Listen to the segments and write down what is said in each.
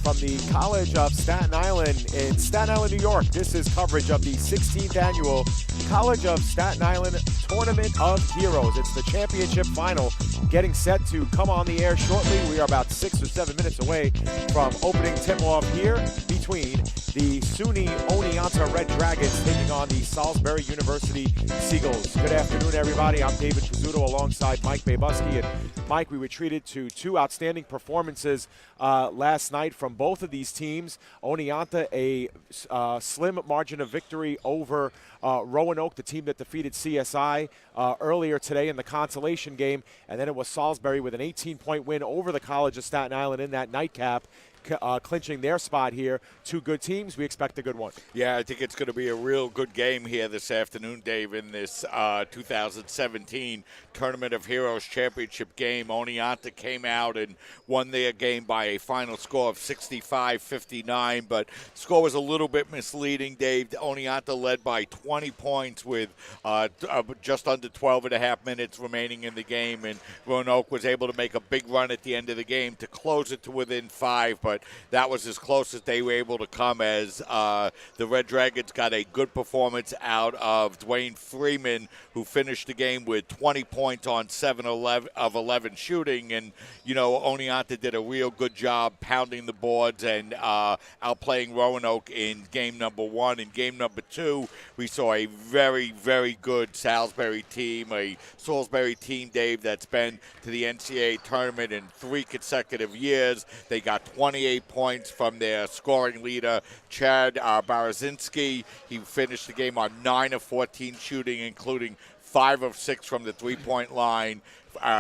from the College of Staten Island in Staten Island, New York. This is coverage of the 16th annual College of Staten Island Tournament of Heroes. It's the championship final getting set to come on the air shortly. We are about 6 or 7 minutes away from opening tip-off here between the SUNY Oneonta Red Dragons taking on the Salisbury University Seagulls. Good afternoon, everybody. I'm David Pizzuto alongside Mike Babuski. And Mike, we were treated to two outstanding performances last night from both of these teams. Oneonta, a slim margin of victory over Roanoke, the team that defeated CSI earlier today in the consolation game. And then it was Salisbury with an 18-point win over the College of Staten Island in that nightcap. Clinching their spot here. Two good teams. We expect a good one. Yeah, I think it's going to be a real good game here this afternoon, Dave, in this 2017 Tournament of Heroes Championship game. Oneonta came out and won their game by a final score of 65-59, but the score was a little bit misleading, Dave. Oneonta led by 20 points with just under 12 and a half minutes remaining in the game, and Roanoke was able to make a big run at the end of the game to close it to within 5, but that was as close as they were able to come as the Red Dragons got a good performance out of Dwayne Freeman, who finished the game with 20 points on 7 of 11 shooting. And, you know, Oneonta did a real good job pounding the boards and outplaying Roanoke in game number 1. In game number 2, we saw a very, very good Salisbury team, Dave, that's been to the NCAA tournament in 3 consecutive years. They got 28 points from their scoring leader, Chad Barazinski. He finished the game on 9 of 14 shooting, including 5 of 6 from the three-point line,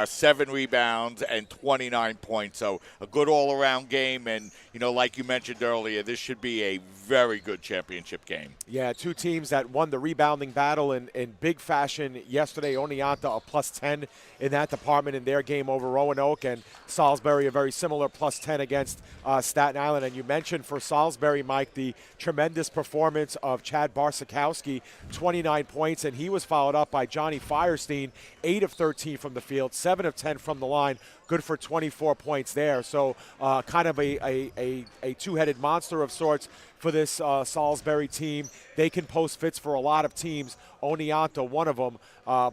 7 rebounds, and 29 points. So a good all-around game. And, you know, like you mentioned earlier, this should be a very good championship game. Yeah, two teams that won the rebounding battle in big fashion yesterday. Oneonta a plus 10 in that department in their game over Roanoke, and Salisbury a very similar plus 10 against Staten Island. And you mentioned for Salisbury, Mike, the tremendous performance of Chad Barsakowski, 29 points, and he was followed up by Johnny Firestein, 8 of 13 from the field, 7 of 10 from the line. Good for 24 points there. So kind of a two-headed monster of sorts for this Salisbury team. They can post fits for a lot of teams. Oneonta, one of them.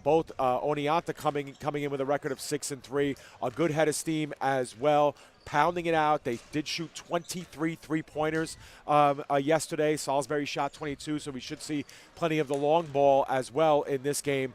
Both Oneonta coming in with a record of 6-3. A good head of steam as well. Pounding it out. They did shoot 23 three-pointers yesterday. Salisbury shot 22, so we should see plenty of the long ball as well in this game.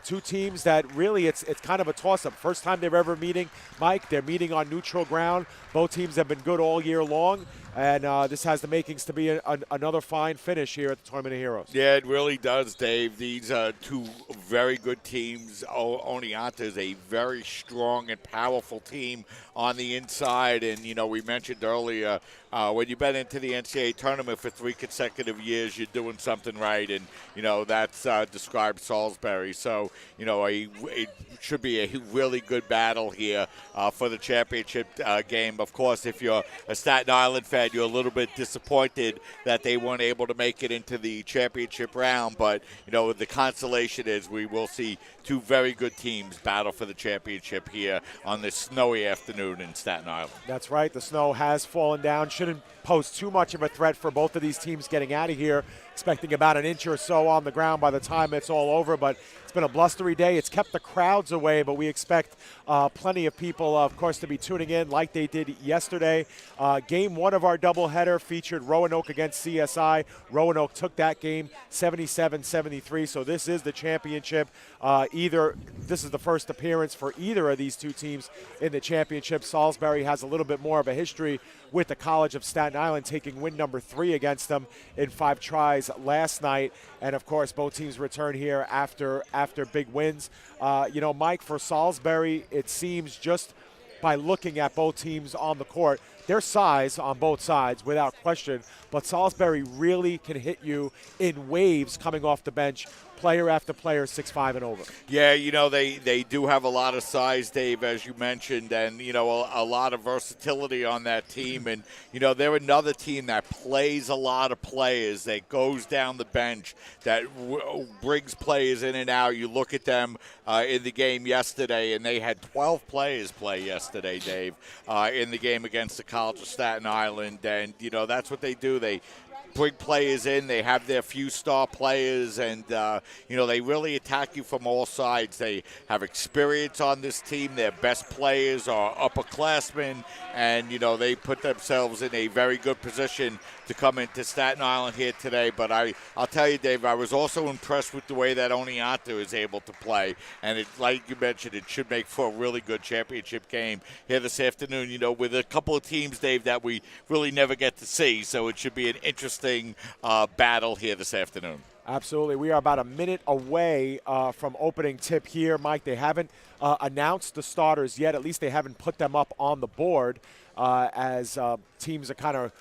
Two teams that really it's kind of a toss-up. First time they're ever meeting, Mike. They're meeting on neutral ground. Both teams have been good all year long, and this has the makings to be another fine finish here at the Tournament of Heroes. Yeah, it really does, Dave. These are two very good teams. Oneonta is a very strong and powerful team on the inside, and, you know, we mentioned earlier, when you've been into the NCAA tournament for 3 consecutive years, you're doing something right, and, you know, that's described Salisbury. So, you know, it should be a really good battle here for the championship game. Of course, if you're a Staten Island fan, you're a little bit disappointed that they weren't able to make it into the championship round, but, you know, the consolation is we will see two very good teams battle for the championship here on this snowy afternoon in Staten Island. That's right. The snow has fallen down. Shouldn't pose too much of a threat for both of these teams getting out of here. Expecting about an inch or so on the ground by the time it's all over, but it's been a blustery day. It's kept the crowds away, but we expect plenty of people, of course, to be tuning in like they did yesterday. Game 1 of our doubleheader featured Roanoke against CSI. Roanoke took that game 77-73, so this is the championship. This is the first appearance for either of these two teams in the championship. Salisbury has a little bit more of a history with the College of Staten Island, taking win number 3 against them in 5 tries last night. And, of course, both teams return here after big wins. You know, Mike, for Salisbury, it seems just by looking at both teams on the court, their size on both sides, without question, but Salisbury really can hit you in waves coming off the bench, player after player 6'5" and over. Yeah, they do have a lot of size, Dave, as you mentioned, and, a lot of versatility on that team. And, they're another team that plays a lot of players, that goes down the bench, that brings players in and out. You look at them in the game yesterday, and they had 12 players play yesterday, Dave, in the game against the College of Staten Island. And, that's what they do. They bring players in. They have their few star players, and, they really attack you from all sides. They have experience on this team. Their best players are upperclassmen, and, they put themselves in a very good position to come into Staten Island here today. But I'll tell you, Dave, I was also impressed with the way that Oneonta is able to play. And like you mentioned, it should make for a really good championship game here this afternoon, with a couple of teams, Dave, that we really never get to see. So it should be an interesting battle here this afternoon. Absolutely. We are about a minute away from opening tip here, Mike. They haven't announced the starters yet. At least they haven't put them up on the board as teams are kind of,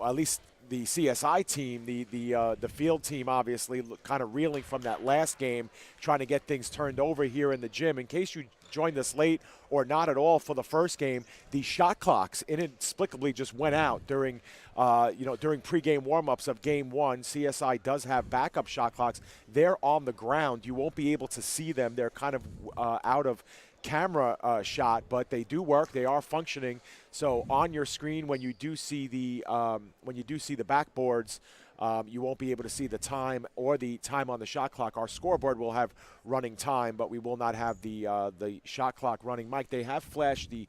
at least the CSI team, the field team, obviously, kind of reeling from that last game, trying to get things turned over here in the gym. In case you joined us late or not at all for the first game, the shot clocks inexplicably just went out during pregame warmups of Game 1. CSI does have backup shot clocks. They're on the ground. You won't be able to see them. They're kind of out of camera shot, but they do work. They are functioning. So on your screen, when you do see the backboards, you won't be able to see the time or the time on the shot clock. Our scoreboard will have running time, but we will not have the shot clock running. Mike, they have flashed the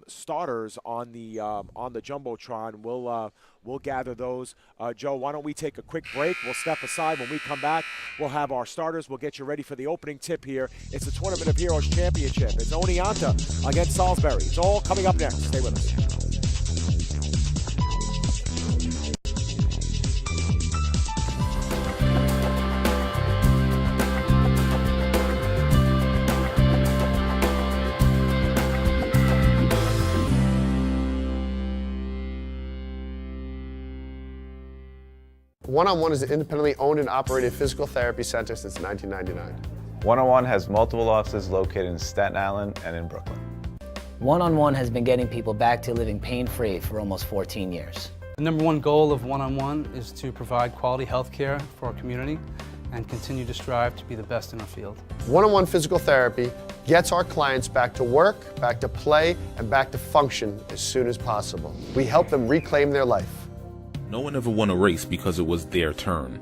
starters on the jumbotron. We'll gather those. Joe, why don't we take a quick break? We'll step aside. When we come back, we'll have our starters. We'll get you ready for the opening tip here. It's the Tournament of Heroes Championship. It's Oneonta against Salisbury. It's all coming up next. Stay with us. One-on-One is an independently owned and operated physical therapy center since 1999. One-on-One has multiple offices located in Staten Island and in Brooklyn. One-on-One has been getting people back to living pain-free for almost 14 years. The number one goal of One-on-One is to provide quality health care for our community and continue to strive to be the best in our field. One-on-one physical therapy gets our clients back to work, back to play, and back to function as soon as possible. We help them reclaim their life. No one ever won a race because it was their turn.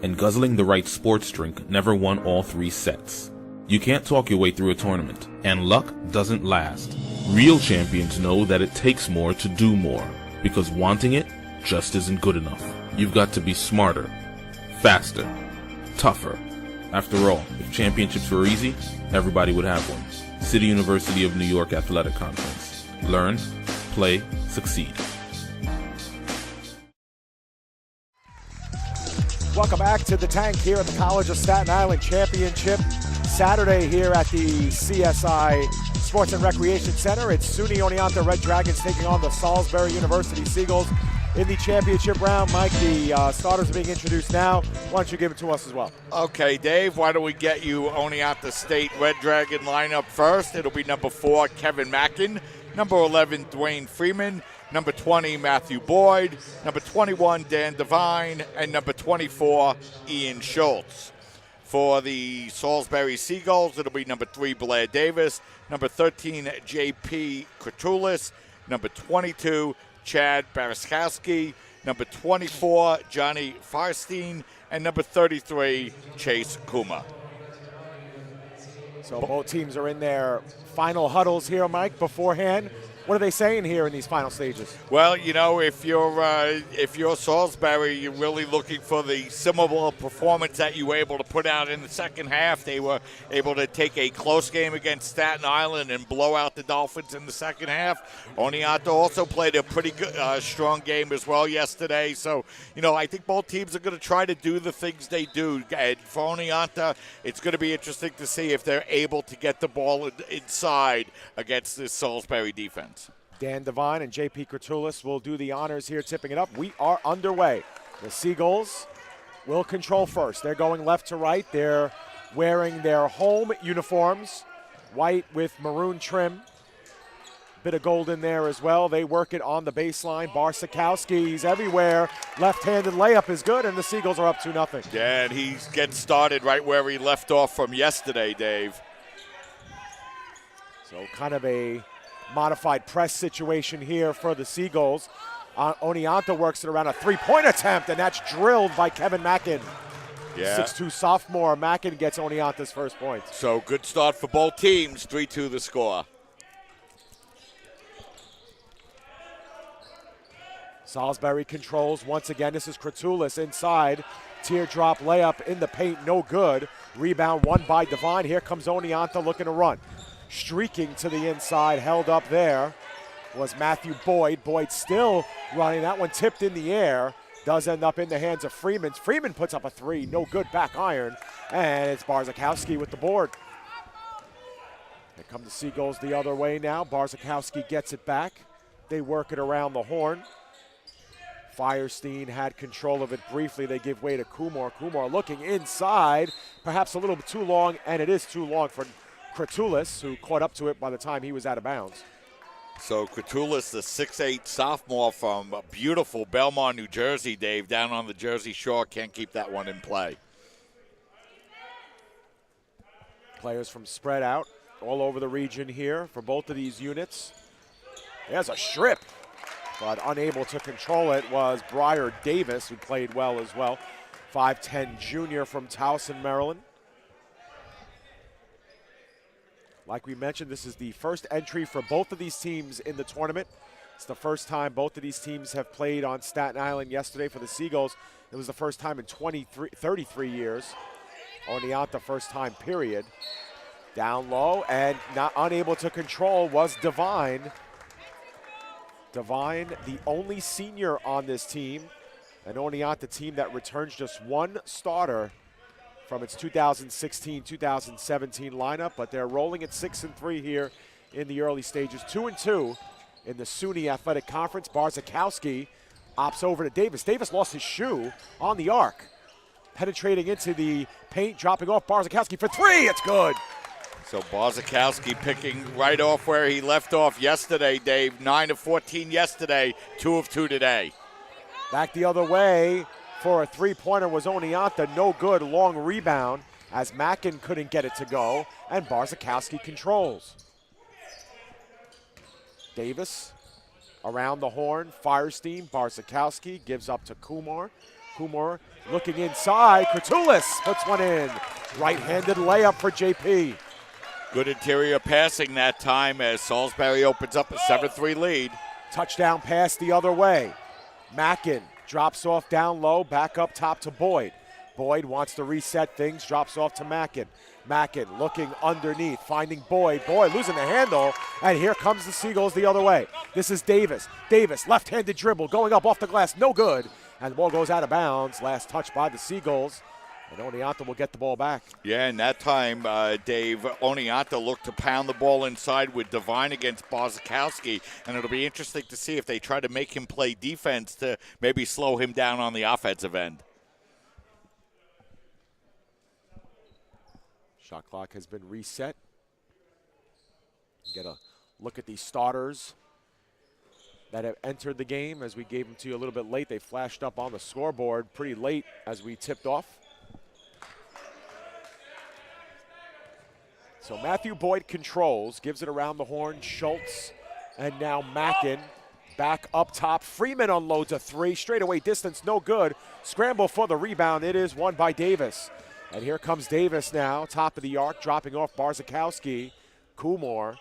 And guzzling the right sports drink never won all 3 sets. You can't talk your way through a tournament, and luck doesn't last. Real champions know that it takes more to do more, because wanting it just isn't good enough. You've got to be smarter, faster, tougher. After all, if championships were easy, everybody would have one. City University of New York Athletic Conference. Learn, play, succeed. Welcome back to the Tank here at the College of Staten Island Championship. Saturday here at the CSI Sports and Recreation Center. It's SUNY Oneonta Red Dragons taking on the Salisbury University Seagulls in the championship round. Mike, the starters are being introduced now. Why don't you give it to us as well? Okay, Dave, why don't we get you Oneonta State Red Dragon lineup first. It'll be number 4, Kevin Mackin, number 11, Dwayne Freeman, number 20, Matthew Boyd, number 21, Dan Devine, and number 24, Ian Schultz. For the Salisbury Seagulls, it'll be number 3, Blair Davis, number 13, J.P. Kratulis, number 22, Chad Baraskowski, number 24, Johnny Farstein, and number 33, Chase Kuma. So both teams are in their final huddles here, Mike, beforehand. What are they saying here in these final stages? Well, if you're Salisbury, you're really looking for the similar performance that you were able to put out in the second half. They were able to take a close game against Staten Island and blow out the Dolphins in the second half. Oneonta also played a pretty good, strong game as well yesterday. So, I think both teams are going to try to do the things they do. And for Oneonta, it's going to be interesting to see if they're able to get the ball inside against this Salisbury defense. Dan Devine and J.P. Kratulis will do the honors here, tipping it up. We are underway. The Seagulls will control first. They're going left to right. They're wearing their home uniforms, white with maroon trim. Bit of gold in there as well. They work it on the baseline. Barsakowski, he's everywhere. Left-handed layup is good, and the Seagulls are up 2-0. Yeah, and he gets started right where he left off from yesterday, Dave. So kind of a modified press situation here for the Seagulls. Oneonta works it around a three-point attempt, and that's drilled by Kevin Mackin. Yeah. 6'2 sophomore. Mackin gets Oneonta's first point. So good start for both teams. 3-2 the score. Salisbury controls once again. This is Kratulis inside. Teardrop layup in the paint, no good. Rebound won by Devine. Here comes Oneonta looking to run. Streaking to the inside, held up there was Matthew Boyd. Boyd still running. That one tipped in the air. Does end up in the hands of Freeman. Freeman puts up a three. No good, back iron. And it's Barzakowski with the board. Here come the Seagulls the other way now. Barzakowski gets it back. They work it around the horn. Firestein had control of it briefly. They give way to Kumar. Kumar looking inside. Perhaps a little bit too long, and it is too long for Kratulis, who caught up to it by the time he was out of bounds. So Kratulis, the 6'8 sophomore from beautiful Belmont, New Jersey, Dave, down on the Jersey Shore, can't keep that one in play. Players from spread out all over the region here for both of these units. There's a strip, but unable to control it was Briar Davis, who played well as well. 5'10 junior from Towson, Maryland. Like we mentioned, this is the first entry for both of these teams in the tournament. It's the first time both of these teams have played on Staten Island. Yesterday for the Seagulls, it was the first time in 33 years. Oneonta first time, period. Down low and not unable to control was Devine. Devine, the only senior on this team. An Oneonta team that returns just one starter from its 2016-2017 lineup, but they're rolling at 6-3 here in the early stages. 2-2 in the SUNY Athletic Conference. Barzakowski opts over to Davis. Davis lost his shoe on the arc. Penetrating into the paint, dropping off Barzakowski for three. It's good. So Barzakowski picking right off where he left off yesterday, Dave. 9 of 14 yesterday, 2 of 2 today. Back the other way for a three-pointer was Oneonta. No good, long rebound as Mackin couldn't get it to go, and Barzakowski controls. Davis around the horn, Firestein, Barzakowski gives up to Kumar. Kumar looking inside, Kratulis puts one in. Right-handed layup for JP. Good interior passing that time as Salisbury opens up a 7-3 lead. Touchdown pass the other way. Mackin drops off down low, back up top to Boyd. Boyd wants to reset things, drops off to Mackin. Mackin looking underneath, finding Boyd. Boyd losing the handle, and here comes the Seagulls the other way. This is Davis. Davis, left-handed dribble, going up off the glass, no good. And the ball goes out of bounds. Last touch by the Seagulls. And Oneonta will get the ball back. Yeah, and that time, Dave, Oneonta looked to pound the ball inside with Devine against Barzakowski, and it'll be interesting to see if they try to make him play defense to maybe slow him down on the offensive end. Shot clock has been reset. Get a look at these starters that have entered the game. As we gave them to you a little bit late, they flashed up on the scoreboard pretty late as we tipped off. So Matthew Boyd controls, gives it around the horn. Schultz and now Mackin back up top. Freeman unloads a three. Straightaway distance, no good. Scramble for the rebound. It is won by Davis. And here comes Davis now, top of the arc, dropping off Barzakowski. Kumar.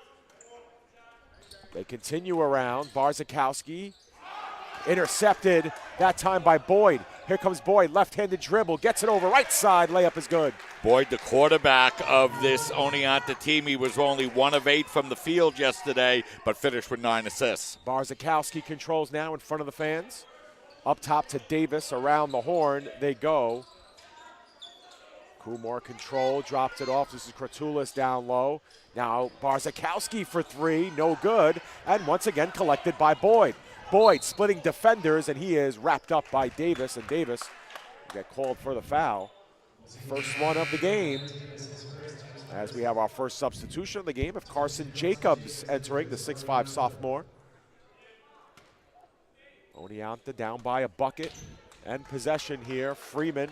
They continue around. Barzakowski intercepted, that time by Boyd. Here comes Boyd, left-handed dribble, gets it over right side, layup is good. Boyd, the quarterback of this Oneonta team, he was only 1 of 8 from the field yesterday, but finished with 9 assists. Barzakowski controls now in front of the fans. Up top to Davis, around the horn they go. Kumar control, drops it off. This is Kratulis down low. Now Barzakowski for three, no good. And once again collected by Boyd. Boyd splitting defenders, and he is wrapped up by Davis, and Davis get called for the foul. First one of the game. As we have our first substitution of the game of Carson Jacobs entering, the 6'5 sophomore. Oneonta down by a bucket and possession here. Freeman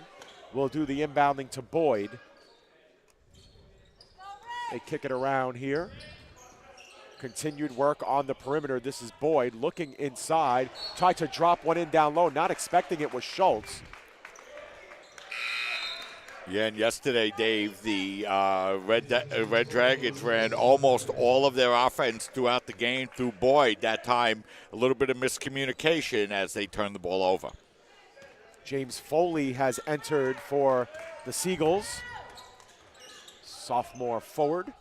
will do the inbounding to Boyd. They kick it around here. Continued work on the perimeter. This is Boyd looking inside. Tried to drop one in down low. Not expecting it was Schultz. Yeah, and yesterday, Dave, the Red Dragons ran almost all of their offense throughout the game through Boyd. That time, a little bit of miscommunication as they turned the ball over. James Foley has entered for the Seagulls. Sophomore forward.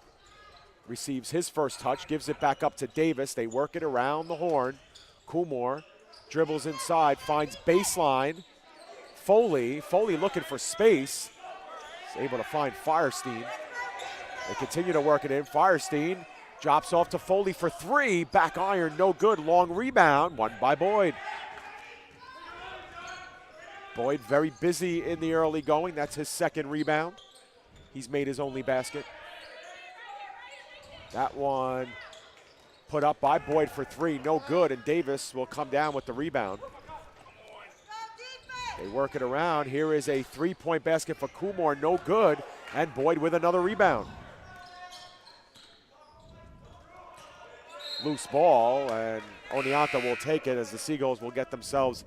Receives his first touch, gives it back up to Davis. They work it around the horn. Kumar dribbles inside, finds baseline. Foley looking for space. Is able to find Firestein. They continue to work it in. Firestein drops off to Foley for three. Back iron, no good. Long rebound, won by Boyd. Boyd very busy in the early going. That's his second rebound. He's made his only basket. That one put up by Boyd for three, no good, and Davis will come down with the rebound. They work it around. Here is a three-point basket for Kumar, no good, and Boyd with another rebound. Loose ball, and Oneonta will take it as the Seagulls will get themselves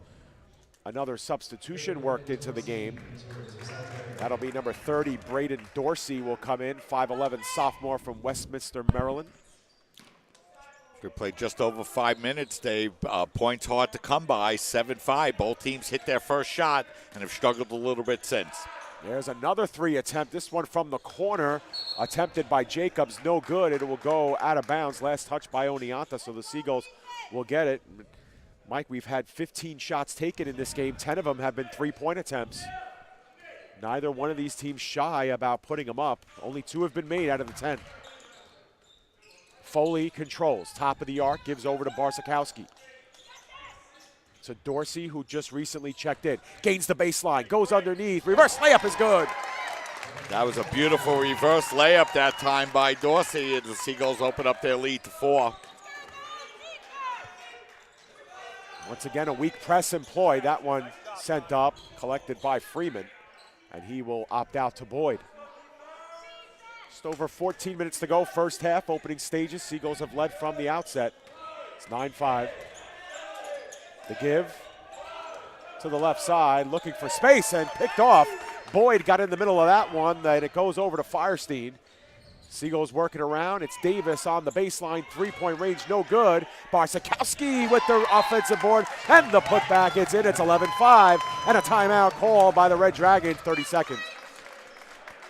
another substitution worked into the game. That'll be number 30, Braden Dorsey will come in, 5'11 sophomore from Westminster, Maryland. We played just over 5 minutes, Dave. Points hard to come by, 7-5. Both teams hit their first shot and have struggled a little bit since. There's another three attempt. This one from the corner, attempted by Jacobs, no good. It will go out of bounds. Last touch by Oneonta, so the Seagulls will get it. Mike, we've had 15 shots taken in this game. 10 of them have been three-point attempts. Neither one of these teams shy about putting them up. Only 2 have been made out of the 10. Foley controls, top of the arc, gives over to Barsakowski. To Dorsey, who just recently checked in. Gains the baseline, goes underneath, reverse layup is good. That was a beautiful reverse layup that time by Dorsey, and the Seagulls open up their lead to 4. Once again, a weak press employed. That one sent up, collected by Freeman, and he will opt out to Boyd. Just over 14 minutes to go, first half, opening stages. Seagulls have led from the outset. It's 9-5. The give to the left side, looking for space and picked off. Boyd got in the middle of that one, and it goes over to Firestein. Seagulls working around. It's Davis on the baseline, three-point range, no good. Barsakowski with the offensive board and the putback. It's in. It's 11-5, and a timeout call by the Red Dragons. 30 seconds.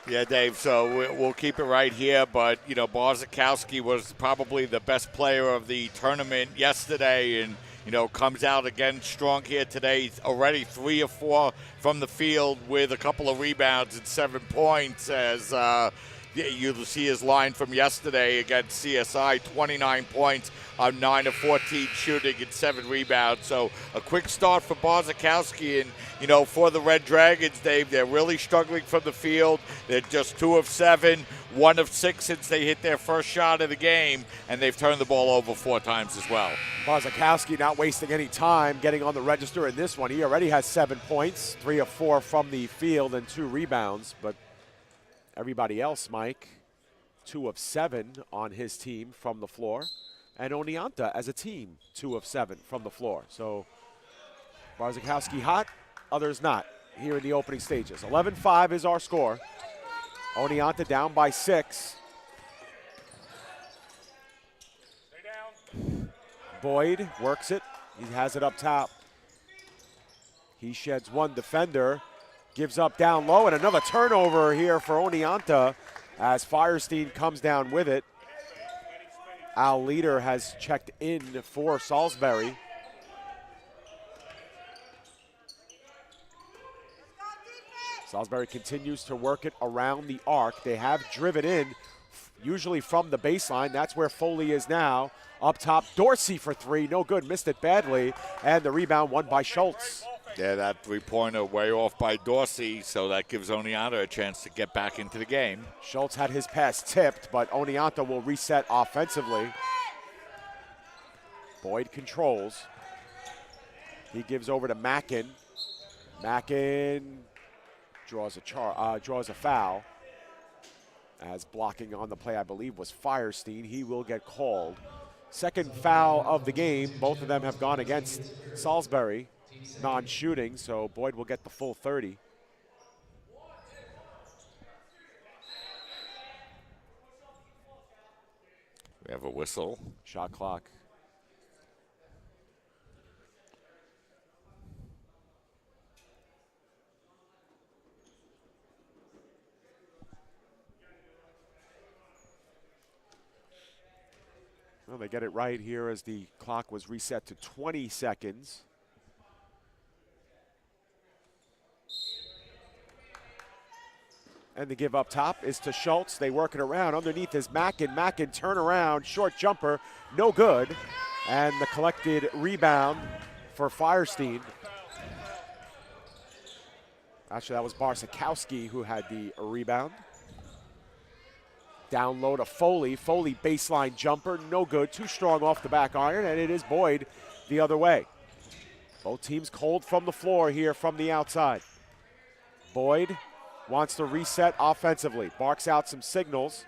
Yeah, Dave, so we'll keep it right here, but, you know, Barsakowski was probably the best player of the tournament yesterday and, you know, comes out again strong here today. He's already 3 of 4 from the field with a couple of rebounds and 7 points as you'll see his line from yesterday against CSI, 29 points on 9 of 14 shooting and 7 rebounds. So a quick start for Barsakowski, and, you know, for the Red Dragons, Dave, they're really struggling from the field. They're just 2 of 7, 1 of 6 since they hit their first shot of the game, and they've turned the ball over 4 times as well. Barsakowski not wasting any time getting on the register in this one. He already has 7 points, 3 of 4 from the field and 2 rebounds, but everybody else, Mike, 2 of 7 on his team from the floor. And Oneonta as a team, 2 of 7 from the floor. So Barsakowski hot, others not here in the opening stages. 11-5 is our score. Oneonta down by 6. Boyd works it. He has it up top. He sheds one defender. Gives up down low, and another turnover here for Oneonta as Firestein comes down with it. Al Leader has checked in for Salisbury. Salisbury continues to work it around the arc. They have driven in, usually from the baseline. That's where Foley is now. Up top, Dorsey for 3, no good, missed it badly, and the rebound won by Schultz. Yeah, that three-pointer way off by Dorsey, so that gives Oneonta a chance to get back into the game. Schultz had his pass tipped, but Oneonta will reset offensively. Boyd controls. He gives over to Mackin. Mackin draws a foul. As blocking on the play, I believe, was Firestein. He will get called. Second foul of the game. Both of them have gone against Salisbury. Non-shooting, so Boyd will get the full 30. We have a whistle. Shot clock. Well, they get it right here as the clock was reset to 20 seconds. And the give up top is to Schultz. They work it around. Underneath is Mackin. Mackin turn around, short jumper, no good. And the collected rebound for Firestein. Actually, that was Barsakowski who had the rebound. Down low to Foley. Foley baseline jumper, no good. Too strong off the back iron, and it is Boyd the other way. Both teams cold from the floor here from the outside. Boyd wants to reset offensively. Barks out some signals.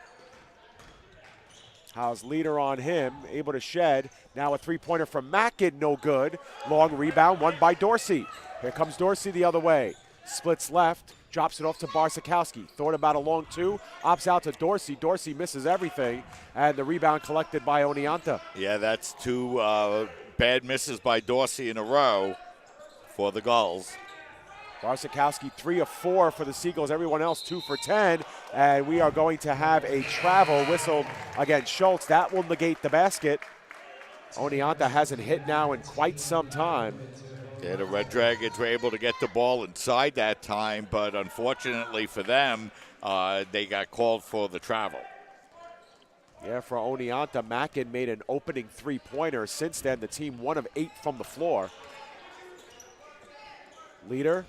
Howe's leader on him, able to shed. Now a three-pointer from Mackin, no good. Long rebound, won by Dorsey. Here comes Dorsey the other way. Splits left, drops it off to Barsakowski. Thought about a long two, opts out to Dorsey. Dorsey misses everything, and the rebound collected by Oneonta. Yeah, that's two bad misses by Dorsey in a row for the Gulls. Barsakowski 3 of 4 for the Seagulls. Everyone else 2 for 10. And we are going to have a travel whistled against Schultz. That will negate the basket. Oneonta hasn't hit now in quite some time. Yeah, the Red Dragons were able to get the ball inside that time, but unfortunately for them, they got called for the travel. Yeah, for Oneonta, Mackin made an opening three-pointer. Since then, the team 1 of 8 from the floor. Leader,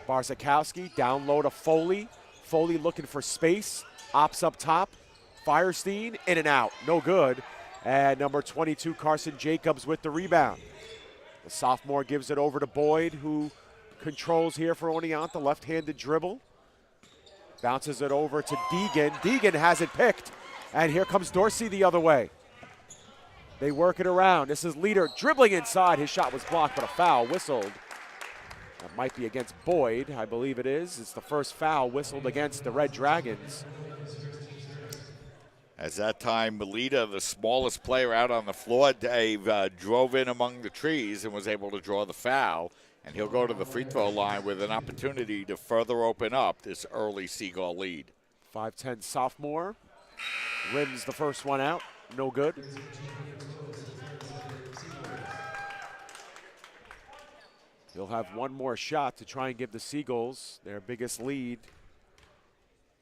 Barsakowski, down low to Foley. Foley looking for space, ops up top. Firestein, in and out, no good. And number 22, Carson Jacobs with the rebound. The sophomore gives it over to Boyd, who controls here for Oneonta, left-handed dribble. Bounces it over to Deegan. Deegan has it picked, and here comes Dorsey the other way. They work it around. This is Leader dribbling inside. His shot was blocked, but a foul whistled. That might be against Boyd, I believe it is. It's the first foul whistled against the Red Dragons. As that time, Melita, the smallest player out on the floor, Dave, drove in among the trees and was able to draw the foul. And he'll go to the free throw line with an opportunity to further open up this early Seagull lead. 5'10" sophomore. Rims the first one out. No good. He'll have one more shot to try and give the Seagulls their biggest lead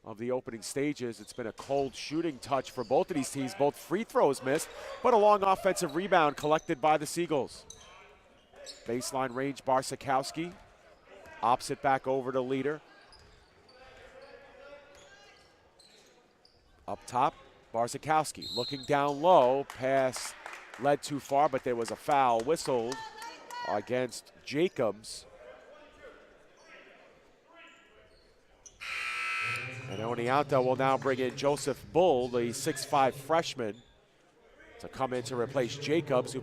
of the opening stages. It's been a cold shooting touch for both of these teams. Both free throws missed, but a long offensive rebound collected by the Seagulls. Baseline range, Barsakowski. Ops it back over to Leader. Up top, Barsakowski looking down low. Pass led too far, but there was a foul whistled against Jacobs. And Oneonta will now bring in Joseph Bull, the 6'5" freshman, to come in to replace Jacobs, who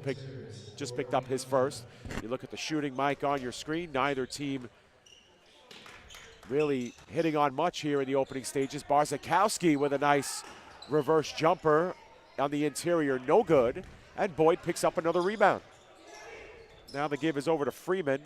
just picked up his first. You look at the shooting, Mike, on your screen. Neither team really hitting on much here in the opening stages. Barsakowski with a nice reverse jumper on the interior, no good. And Boyd picks up another rebound. Now the give is over to Freeman.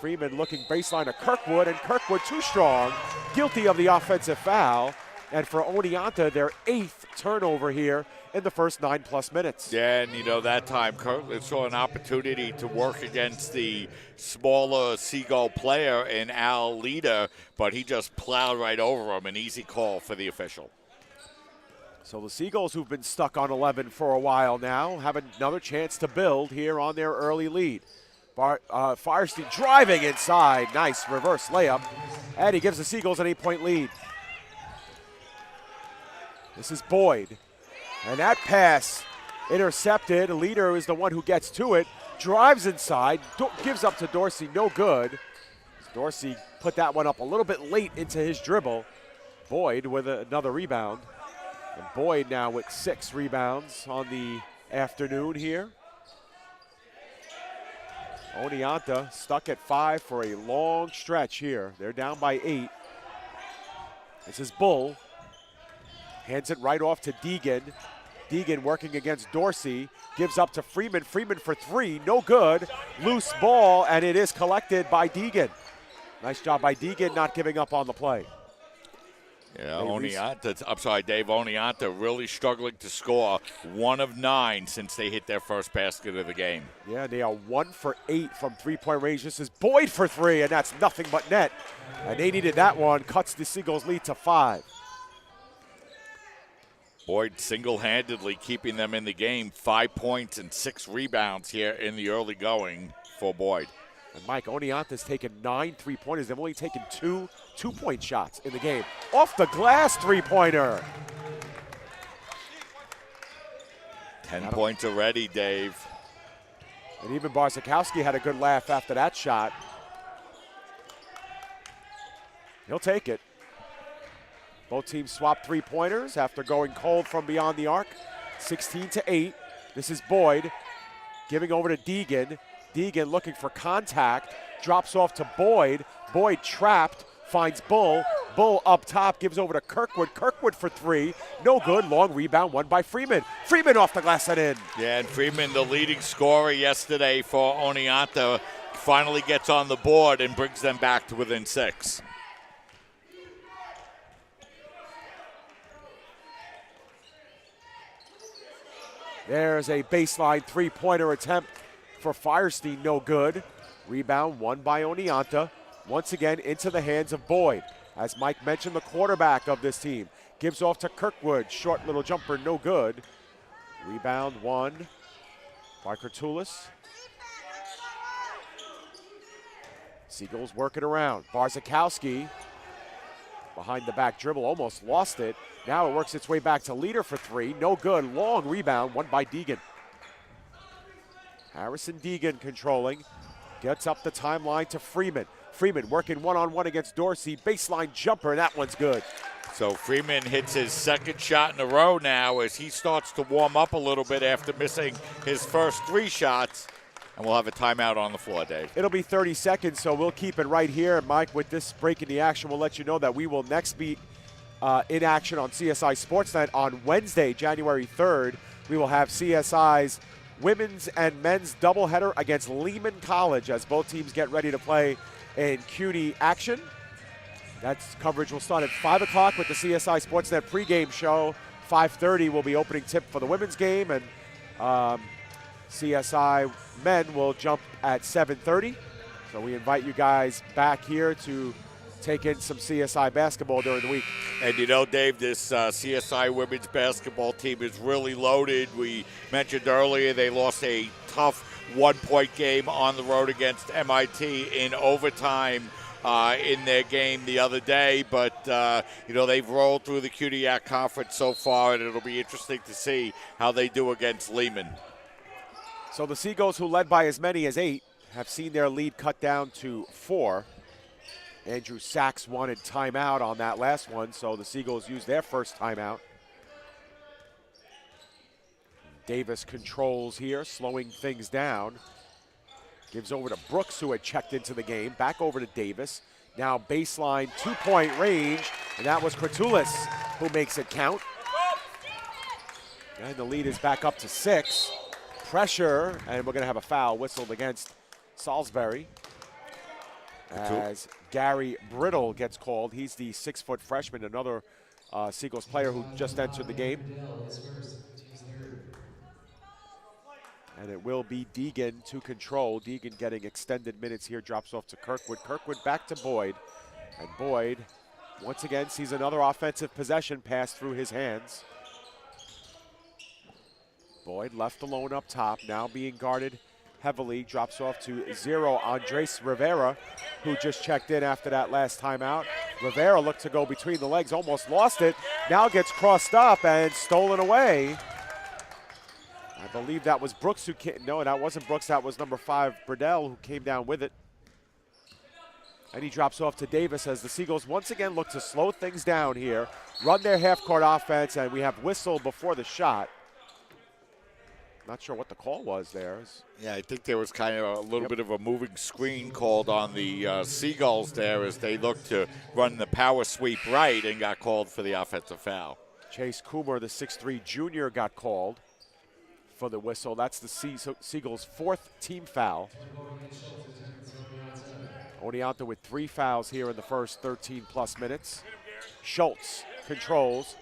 Freeman looking baseline to Kirkwood, and Kirkwood too strong, guilty of the offensive foul. And for Oneonta, their 8th turnover here in the first 9+ minutes. Yeah, and you know, that time Kirkwood saw an opportunity to work against the smaller Seagull player in Al Leader, but he just plowed right over him. An easy call for the official. So the Seagulls, who've been stuck on 11 for a while now, have another chance to build here on their early lead. Firestein driving inside. Nice reverse layup. And he gives the Seagulls an 8-point lead. This is Boyd. And that pass intercepted. Leader is the one who gets to it. Drives inside. Gives up to Dorsey. No good. Dorsey put that one up a little bit late into his dribble. Boyd with another rebound. And Boyd now with 6 rebounds on the afternoon here. Oneonta stuck at 5 for a long stretch here. They're down by 8. This is Bull. Hands it right off to Deegan. Deegan working against Dorsey. Gives up to Freeman. Freeman for 3. No good. Loose ball, and it is collected by Deegan. Nice job by Deegan not giving up on the play. Yeah, Dave Oneonta really struggling to score. 1 of 9 since they hit their first basket of the game. Yeah, they are 1 for 8 from 3-point range. This is Boyd for 3, and that's nothing but net. And they needed that one. Cuts the Seagulls lead to 5. Boyd single-handedly keeping them in the game. 5 points and 6 rebounds here in the early going for Boyd. And Mike, Oneonta's taken 9 3-pointers. They've only taken 2 2-point shots in the game. Off the glass 3-pointer. 10 points already, Dave. And even Barzakowski had a good laugh after that shot. He'll take it. Both teams swap 3-pointers after going cold from beyond the arc. 16-8. This is Boyd giving over to Deegan. Deegan looking for contact. Drops off to Boyd. Boyd trapped. Finds Bull. Bull up top. Gives over to Kirkwood. Kirkwood for 3. No good. Long rebound won by Freeman. Freeman off the glass and in. Yeah, and Freeman, the leading scorer yesterday for Oneonta, finally gets on the board and brings them back to within 6. There's a baseline 3-pointer attempt for Firestein, no good. Rebound won by Oneonta. Once again into the hands of Boyd. As Mike mentioned, the quarterback of this team gives off to Kirkwood. Short little jumper, no good. Rebound won by Kurtulis. Seagulls working around. Barzakowski behind the back dribble, almost lost it. Now it works its way back to Leader for 3. No good. Long rebound won by Deegan. Harrison Deegan controlling. Gets up the timeline to Freeman. Freeman working one-on-one against Dorsey. Baseline jumper, that one's good. So Freeman hits his 2nd shot in a row now as he starts to warm up a little bit after missing his first 3 shots. And we'll have a timeout on the floor, Dave. It'll be 30 seconds, so we'll keep it right here. Mike, with this break in the action, we'll let you know that we will next be in action on CSI Sportsnet on Wednesday, January 3rd. We will have CSI's women's and men's doubleheader against Lehman College as both teams get ready to play in CUNY action. That coverage will start at 5 o'clock with the CSI Sportsnet pregame show. 5:30 will be opening tip for the women's game, and CSI men will jump at 7:30. So we invite you guys back here to take in some CSI basketball during the week. And you know, Dave, this CSI women's basketball team is really loaded. We mentioned earlier they lost a tough 1-point game on the road against MIT in overtime in their game the other day. But, you know, they've rolled through the CUNYAC conference so far, and it'll be interesting to see how they do against Lehman. So the Seagulls, who led by as many as 8, have seen their lead cut down to 4. Andrew Sachs wanted timeout on that last one, so the Seagulls used their first timeout. Davis controls here, slowing things down. Gives over to Brooks, who had checked into the game. Back over to Davis. Now baseline 2-point range, and that was Kurtulis who makes it count. And the lead is back up to 6. Pressure, and we're going to have a foul whistled against Salisbury as Gary Brittle gets called. He's the 6-foot freshman, another Seagulls player who just entered the game. And it will be Deegan to control. Deegan getting extended minutes here, drops off to Kirkwood. Kirkwood back to Boyd. And Boyd, once again, sees another offensive possession pass through his hands. Boyd left alone up top, now being guarded heavily, drops off to 0. Andres Rivera, who just checked in after that last timeout. Rivera looked to go between the legs, almost lost it. Now gets crossed up and stolen away. I believe that was Brooks who came. No, that wasn't Brooks. That was number 5, Burdell, who came down with it. And he drops off to Davis as the Seagulls once again look to slow things down here, run their half-court offense, and we have whistle before the shot. Not sure what the call was there. Yeah, I think there was kind of a little bit of a moving screen called on the Seagulls there as they looked to run the power sweep right and got called for the offensive foul. Chase Coomer, the 6'3 junior, got called for the whistle. That's the Seagulls' 4th team foul. Oneonta with 3 fouls here in the first 13-plus minutes. Schultz controls,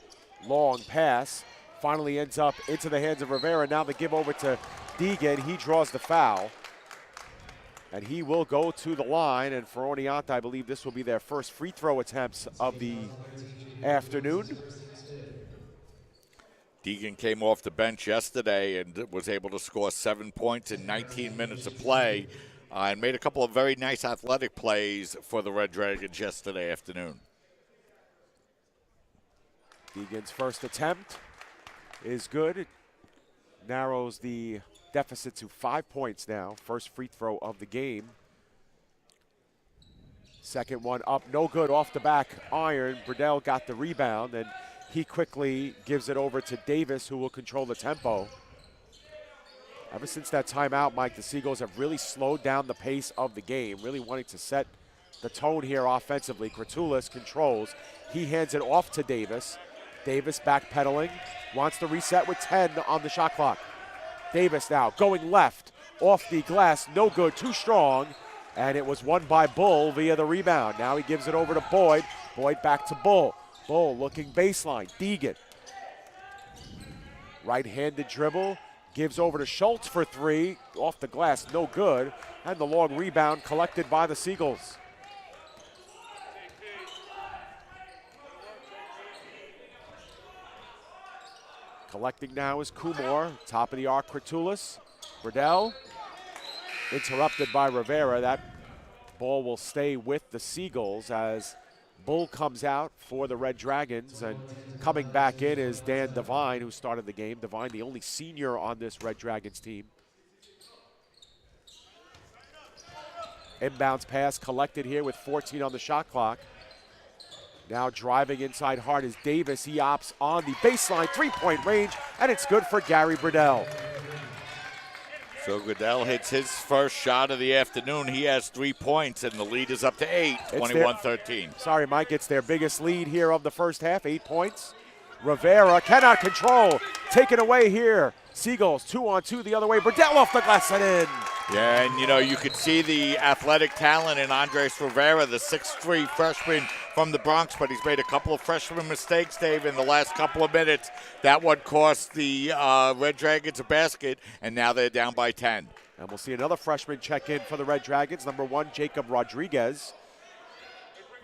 long pass, finally ends up into the hands of Rivera. Now the give over to Deegan. He draws the foul, and he will go to the line. And for Oneonta, I believe this will be their first free throw attempts of the afternoon. Deegan came off the bench yesterday and was able to score 7 points in 19 minutes of play and made a couple of very nice athletic plays for the Red Dragons yesterday afternoon. Deegan's first attempt is good. It narrows the deficit to 5 points now. First free throw of the game. Second one up, no good, off the back iron. Burdell got the rebound, and he quickly gives it over to Davis, who will control the tempo. Ever since that timeout, Mike, the Seagulls have really slowed down the pace of the game, really wanting to set the tone here offensively. Kratulis controls. He hands it off to Davis. Davis backpedaling, wants to reset with 10 on the shot clock. Davis now going left, off the glass, no good, too strong, and it was won by Bull via the rebound. Now he gives it over to Boyd. Boyd back to Bull. Bull looking baseline. Deegan. Right-handed dribble. Gives over to Schultz for 3. Off the glass, no good. And the long rebound collected by the Seagulls. Collecting now is Kumar. Top of the arc, Kratulis. Burdell. Interrupted by Rivera. That ball will stay with the Seagulls as Bull comes out for the Red Dragons, and coming back in is Dan Devine, who started the game. Devine, the only senior on this Red Dragons team. Inbounds pass collected here with 14 on the shot clock. Now driving inside hard is Davis. He opts on the baseline, three-point range, and it's good for Gary Burdell. So Goodell hits his first shot of the afternoon. He has 3 points, and the lead is up to 8, 21-13. Sorry, Mike, it's their biggest lead here of the first half, 8 points. Rivera cannot control, taken away here. Seagulls 2-on-2 the other way. Burdell off the glass and in. Yeah, and you know, you could see the athletic talent in Andres Rivera, the 6'3 freshman from the Bronx, but he's made a couple of freshman mistakes, Dave, in the last couple of minutes. That one cost the Red Dragons a basket, and now they're down by 10. And we'll see another freshman check in for the Red Dragons. Number 1, Jacob Rodriguez.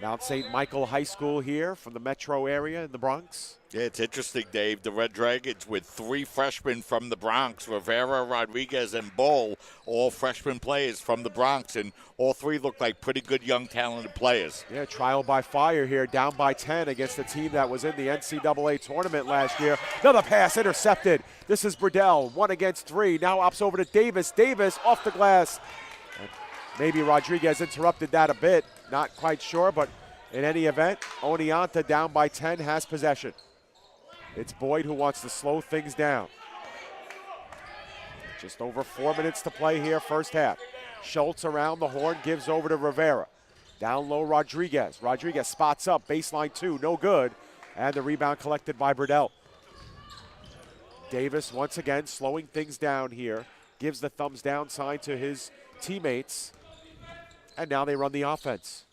Mount St. Michael High School here from the metro area in the Bronx. Yeah, it's interesting, Dave. The Red Dragons with 3 freshmen from the Bronx, Rivera, Rodriguez, and Bull, all freshman players from the Bronx, and all 3 look like pretty good young, talented players. Yeah, trial by fire here, down by 10 against the team that was in the NCAA tournament last year. Another pass intercepted. This is Burdell, 1 against 3. Now opts over to Davis. Davis off the glass. And maybe Rodriguez interrupted that a bit. Not quite sure, but in any event, Oneonta down by 10 has possession. It's Boyd who wants to slow things down. Just over 4 minutes to play here, first half. Schultz around the horn, gives over to Rivera. Down low, Rodriguez. Rodriguez spots up, baseline 2, no good. And the rebound collected by Burdell. Davis once again slowing things down here. Gives the thumbs down sign to his teammates. And now they run the offense.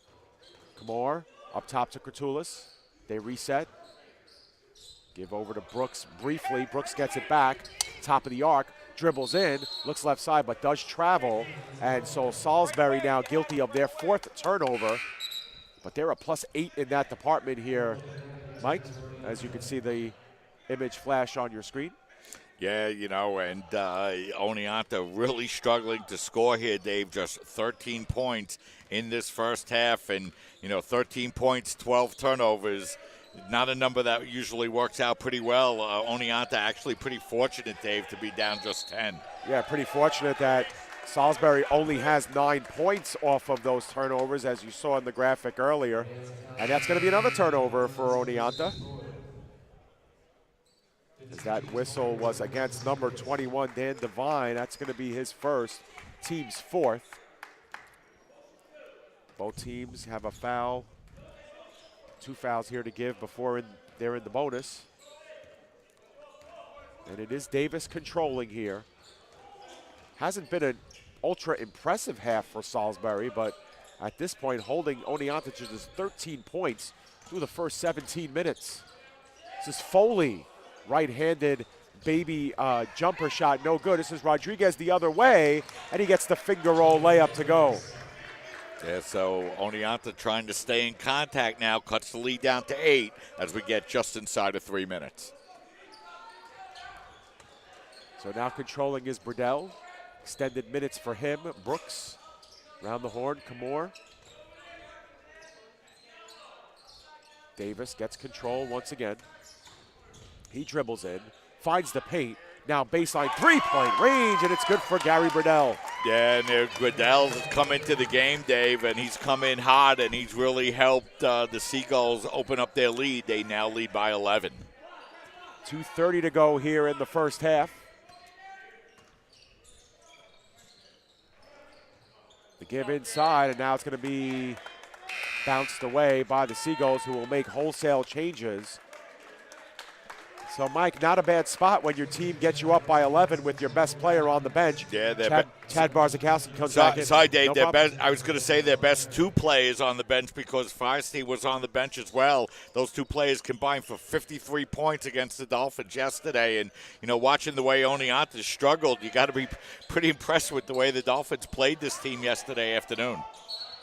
Kumar up top to Kratulis. They reset. Give over to Brooks briefly. Brooks gets it back. Top of the arc. Dribbles in. Looks left side, but does travel. And so Salisbury now guilty of their 4th turnover. But they're a +8 in that department here, Mike, as you can see the image flash on your screen. Yeah, and Oneonta really struggling to score here, Dave. Just 13 points in this first half, and 13 points, 12 turnovers. Not a number that usually works out pretty well. Oneonta actually pretty fortunate, Dave, to be down just 10. Yeah, pretty fortunate that Salisbury only has 9 points off of those turnovers, as you saw in the graphic earlier. And that's going to be another turnover for Oneonta, as that whistle was against number 21, Dan Devine. That's going to be his first, team's fourth. Both teams have a foul. 2 fouls here to give before they're in the bonus. And it is Davis controlling here. Hasn't been an ultra impressive half for Salisbury, but at this point holding Oneonta to just 13 points through the first 17 minutes. This is Foley, right-handed baby jumper shot, no good. This is Rodriguez the other way, and he gets the finger roll layup to go. Yeah, so Oneonta trying to stay in contact now, cuts the lead down to 8 as we get just inside of 3 minutes. So now controlling is Burdell. Extended minutes for him. Brooks, round the horn, Kamor. Davis gets control once again. He dribbles in, finds the paint. Now baseline three-point range, and it's good for Gary Burdell. Yeah, and Burdell's come into the game, Dave, and he's come in hot, and he's really helped the Seagulls open up their lead. They now lead by 11. 2:30 to go here in the first half. The give inside, and now it's going to be bounced away by the Seagulls, who will make wholesale changes. So, Mike, not a bad spot when your team gets you up by 11 with your best player on the bench. Yeah, Chad Barzakowski comes back in. Sorry, Dave. I was going to say their best 2 players on the bench because Feisty was on the bench as well. Those 2 players combined for 53 points against the Dolphins yesterday. And, watching the way Oneonta struggled, you got to be pretty impressed with the way the Dolphins played this team yesterday afternoon.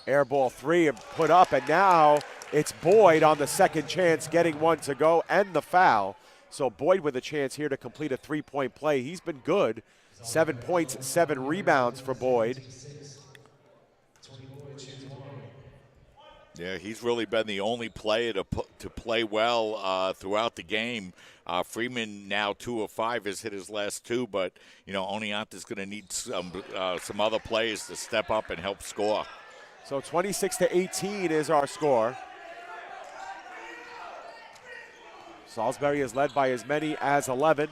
Air ball 3 and put up, and now it's Boyd on the second chance getting one to go and the foul. So Boyd with a chance here to complete a 3-point play. He's been good. 7 points, 7 rebounds for Boyd. Yeah, he's really been the only player to play well throughout the game. Freeman now 2 of 5 has hit his last 2, but Oneonta's going to need some other players to step up and help score. So 26-18 is our score. Salisbury is led by as many as 11.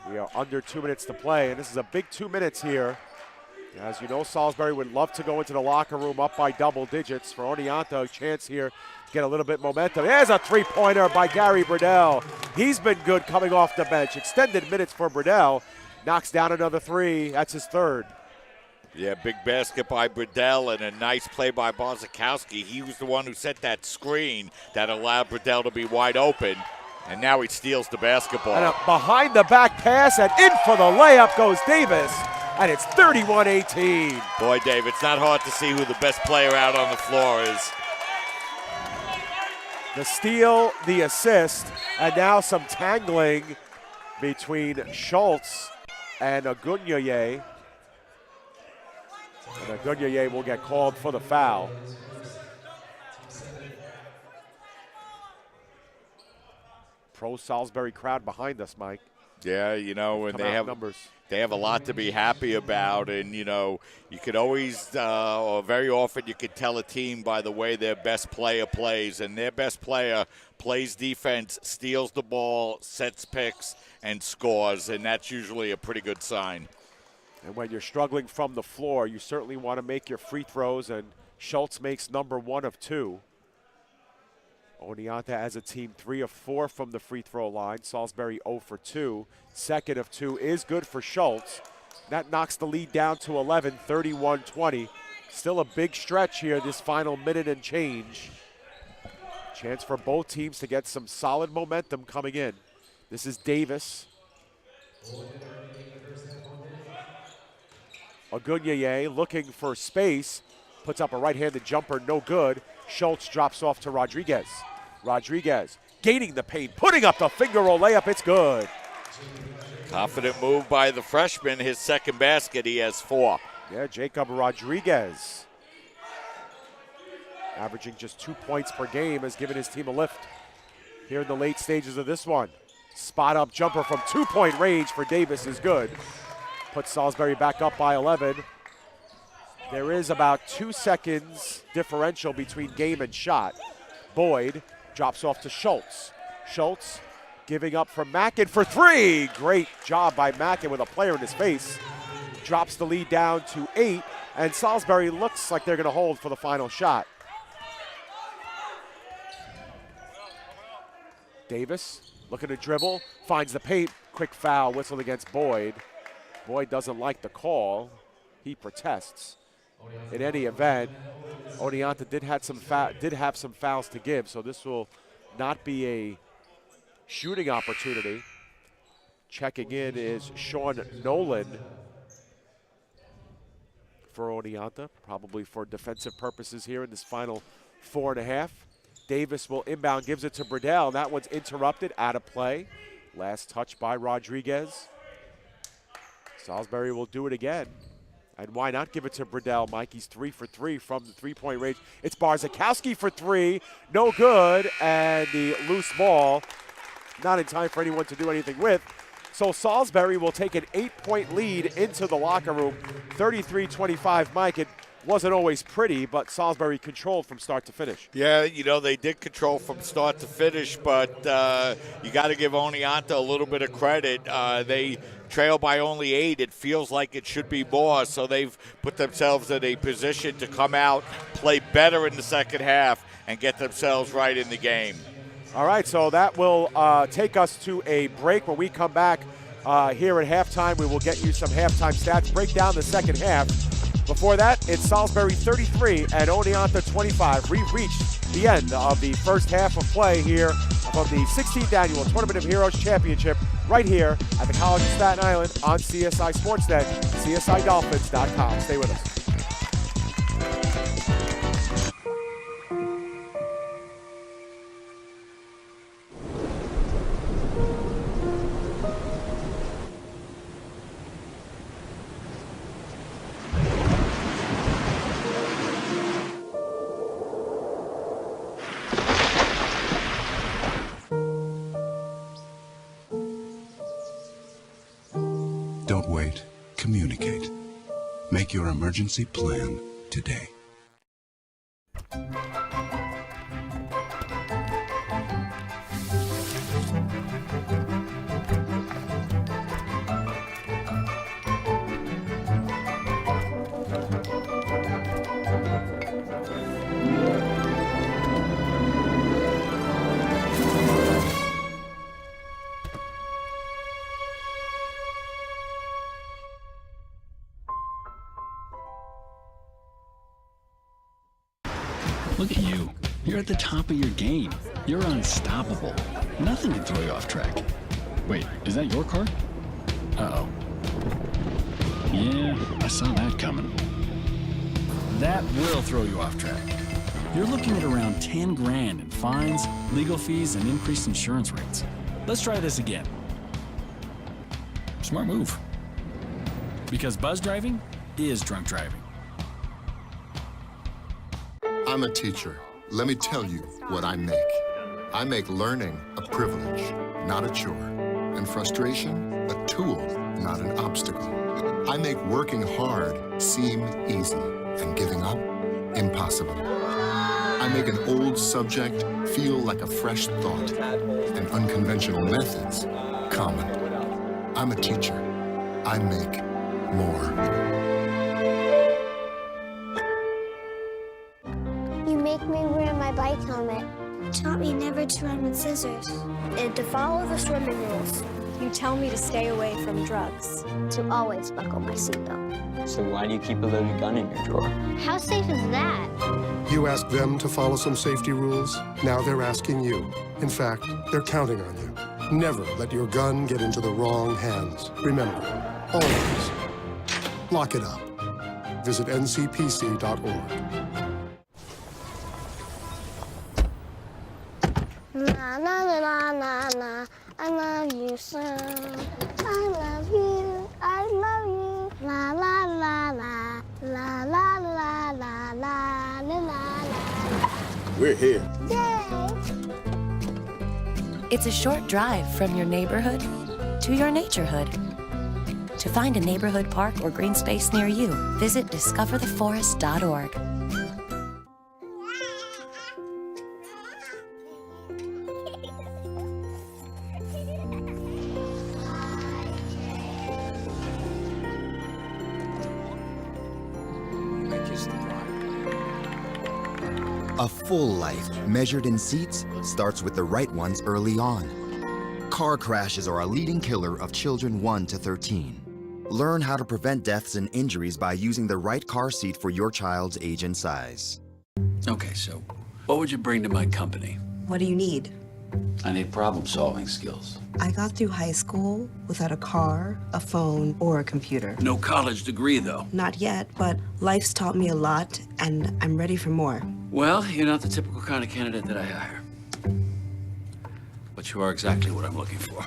We are under 2 minutes to play, and this is a big 2 minutes here. As you know, Salisbury would love to go into the locker room up by double digits. For Oneonta, a chance here to get a little bit momentum. There's a three-pointer by Gary Burdell. He's been good coming off the bench. Extended minutes for Burdell. Knocks down another 3. That's his 3rd. Yeah, big basket by Burdell and a nice play by Barzakowski. He was the one who set that screen that allowed Burdell to be wide open, and now he steals the basketball. And a behind-the-back pass, and in for the layup goes Davis, and it's 31-18. Boy, Dave, it's not hard to see who the best player out on the floor is. The steal, the assist, and now some tangling between Schultz and Agunyoye. And Agunyoye will get called for the foul. Pro Salisbury crowd behind us, Mike. Yeah, and they have numbers. They have a lot to be happy about, and you could always, or very often, you could tell a team by the way their best player plays, and their best player plays defense, steals the ball, sets picks, and scores, and that's usually a pretty good sign. And when you're struggling from the floor, you certainly want to make your free throws, and Schultz makes number 1 of 2. Oneonta as a team 3 of 4 from the free throw line. Salisbury 0 for 2. 2nd of 2 is good for Schultz. That knocks the lead down to 11, 31-20. Still a big stretch here, this final minute and change. Chance for both teams to get some solid momentum coming in. This is Davis. Agunyoye looking for space. Puts up a right-handed jumper, no good. Schultz drops off to Rodriguez. Rodriguez gaining the paint, putting up the finger roll layup. It's good. Confident move by the freshman. His second basket, he has 4. Yeah, Jacob Rodriguez, averaging just 2 points per game, has given his team a lift here in the late stages of this one. Spot up jumper from 2-point range for Davis is good. Puts Salisbury back up by 11. There is about 2 seconds differential between game and shot. Boyd drops off to Schultz. Schultz giving up for Mackin for 3. Great job by Mackin with a player in his face. Drops the lead down to 8, and Salisbury looks like they're going to hold for the final shot. Davis looking to dribble, finds the paint, quick foul whistled against Boyd. Boyd doesn't like the call. He protests. In any event, Oneonta did have some fouls to give, so this will not be a shooting opportunity. Checking in is Sean Nolan for Oneonta, probably for defensive purposes here in this final 4.5. Davis will inbound, gives it to Burdell. That one's interrupted, out of play. Last touch by Rodriguez. Salisbury will do it again. And why not give it to Burdell, Mike? He's 3 for 3 from the three-point range. It's Barzakowski for 3, no good, and the loose ball, not in time for anyone to do anything with. So Salisbury will take an 8-point lead into the locker room, 33-25. Mike, it wasn't always pretty, but Salisbury controlled from start to finish. Yeah, you know, they did control from start to finish, but you got to give Oneonta a little bit of credit. They trail by only 8. It feels like it should be more, so they've put themselves in a position to come out, play better in the second half, and get themselves right in the game. All right, so that will take us to a break. When we come back here at halftime, we will get you some halftime stats, break down the second half. Before that, it's Salisbury 33 and Oneonta 25. We've reached the end of the first half of play here of the 16th Annual Tournament of Heroes Championship right here at the College of Staten Island on CSI Sportsnet, CSIDolphins.com. Stay with us. Don't wait. Communicate. Make your emergency plan today. Look at you. You're at the top of your game. You're unstoppable. Nothing can throw you off track. Wait, is that your car? Uh-oh. Yeah, I saw that coming. That will throw you off track. You're looking at around 10 grand in fines, legal fees, and increased insurance rates. Let's try this again. Smart move. Because buzz driving is drunk driving. I'm a teacher. Let me tell you what I make. I make learning a privilege, not a chore, and frustration a tool, not an obstacle. I make working hard seem easy and giving up impossible. I make an old subject feel like a fresh thought and unconventional methods common. I'm a teacher. I make more. You make me wear my bike helmet. Taught me never to run with scissors. And to follow the swimming rules. You tell me to stay away from drugs. To always buckle my seatbelt. So why do you keep a loaded gun in your drawer? How safe is that? You asked them to follow some safety rules. Now they're asking you. In fact, they're counting on you. Never let your gun get into the wrong hands. Remember, always lock it up. Visit ncpc.org. Na na na na na na. I love you so. I love you. I love you. La la la la. La la la la la la la. We're here. Yay! It's a short drive from your neighborhood to your naturehood. To find a neighborhood park or green space near you, visit discovertheforest.org. A full life, measured in seats, starts with the right ones early on. Car crashes are a leading killer of children 1 to 13. Learn how to prevent deaths and injuries by using the right car seat for your child's age and size. Okay, so what would you bring to my company? What do you need? I need problem-solving skills. I got through high school without a car, a phone, or a computer. No college degree, though. Not yet, but life's taught me a lot, and I'm ready for more. Well, you're not the typical kind of candidate that I hire. But you are exactly what I'm looking for.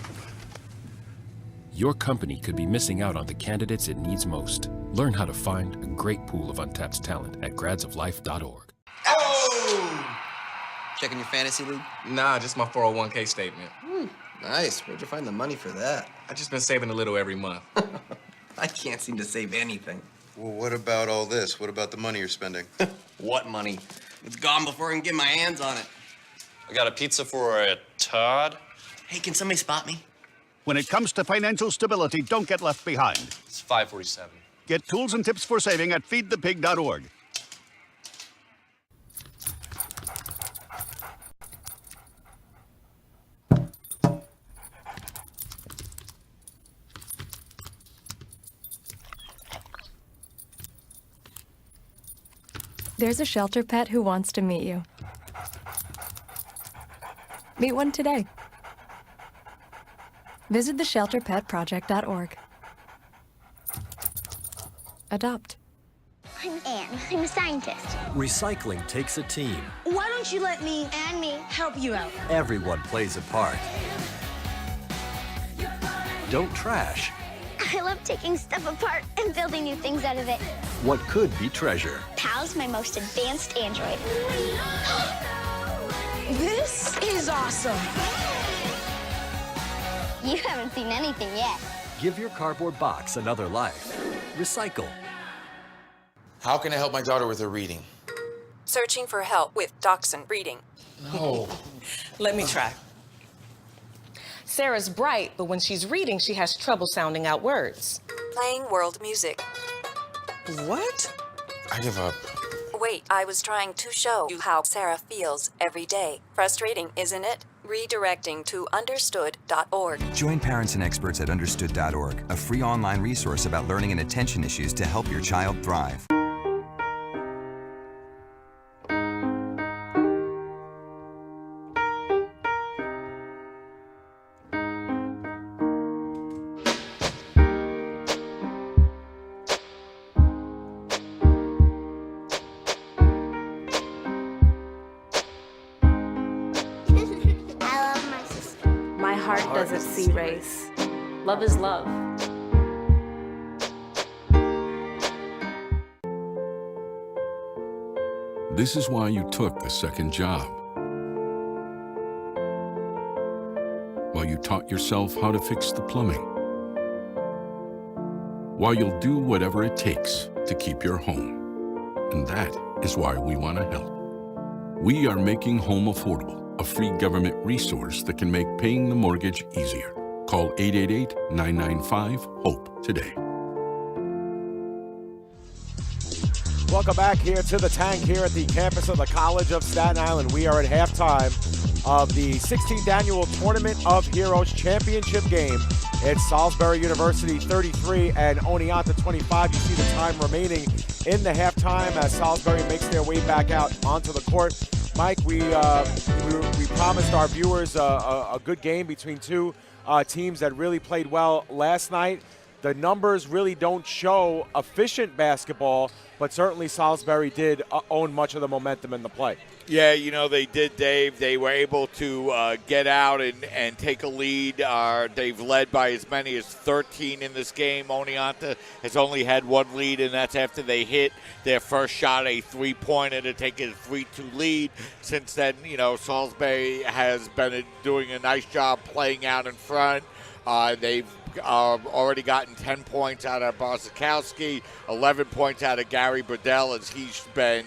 Your company could be missing out on the candidates it needs most. Learn how to find a great pool of untapped talent at gradsoflife.org. Oh! Checking your fantasy league? Nah, just my 401k statement. Nice. Where'd you find the money for that? I just been saving a little every month. I can't seem to save anything. Well, what about all this? What about the money you're spending? What money? It's gone before I can get my hands on it. I got a pizza for a Todd. Hey, can somebody spot me? When it comes to financial stability, don't get left behind. It's 547. Get tools and tips for saving at feedthepig.org. There's a shelter pet who wants to meet you. Meet one today. Visit theshelterpetproject.org. Adopt. I'm Anne. I'm a scientist. Recycling takes a team. Why don't you let me and me help you out? Everyone plays a part. Don't trash I love taking stuff apart and building new things out of it. what could be treasure. Pal's my most advanced android. This is awesome. You haven't seen anything yet. Give your cardboard box another life. Recycle. How can I help my daughter with her reading? Searching for help with dachshund breeding. No. Let me try. Sarah's bright, but when she's reading, she has trouble sounding out words. Playing world music. What? I give up. Wait, I was trying to show you how Sarah feels every day. Frustrating, isn't it? Redirecting to understood.org. Join parents and experts at understood.org, a free online resource about learning and attention issues to help your child thrive. I love my sister. My heart doesn't see race. Love is love. This is why you took the second job. While you taught yourself how to fix the plumbing. While you'll do whatever it takes to keep your home. And that is why we want to help. We are making home affordable, a free government resource that can make paying the mortgage easier. Call 888-995-HOPE today. Welcome back here to the Tank here at the campus of the College of Staten Island. We are at halftime of the 16th annual Tournament of Heroes Championship game. It's Salisbury University 33 and Oneonta 25. You see the time remaining in the halftime as Salisbury makes their way back out onto the court. Mike, we promised our viewers a good game between two teams that really played well last night. the numbers really don't show efficient basketball, but certainly Salisbury did own much of the momentum in the play. Yeah, they did, Dave. They were able to get out and take a lead. They've led by as many as 13 in this game. Oneonta has only had one lead, and that's after they hit their first shot, a three-pointer, to take a 3-2 lead. Since then, Salisbury has been doing a nice job playing out in front. They've already gotten 10 points out of Barzakowski, 11 points out of Gary Burdell, as he's been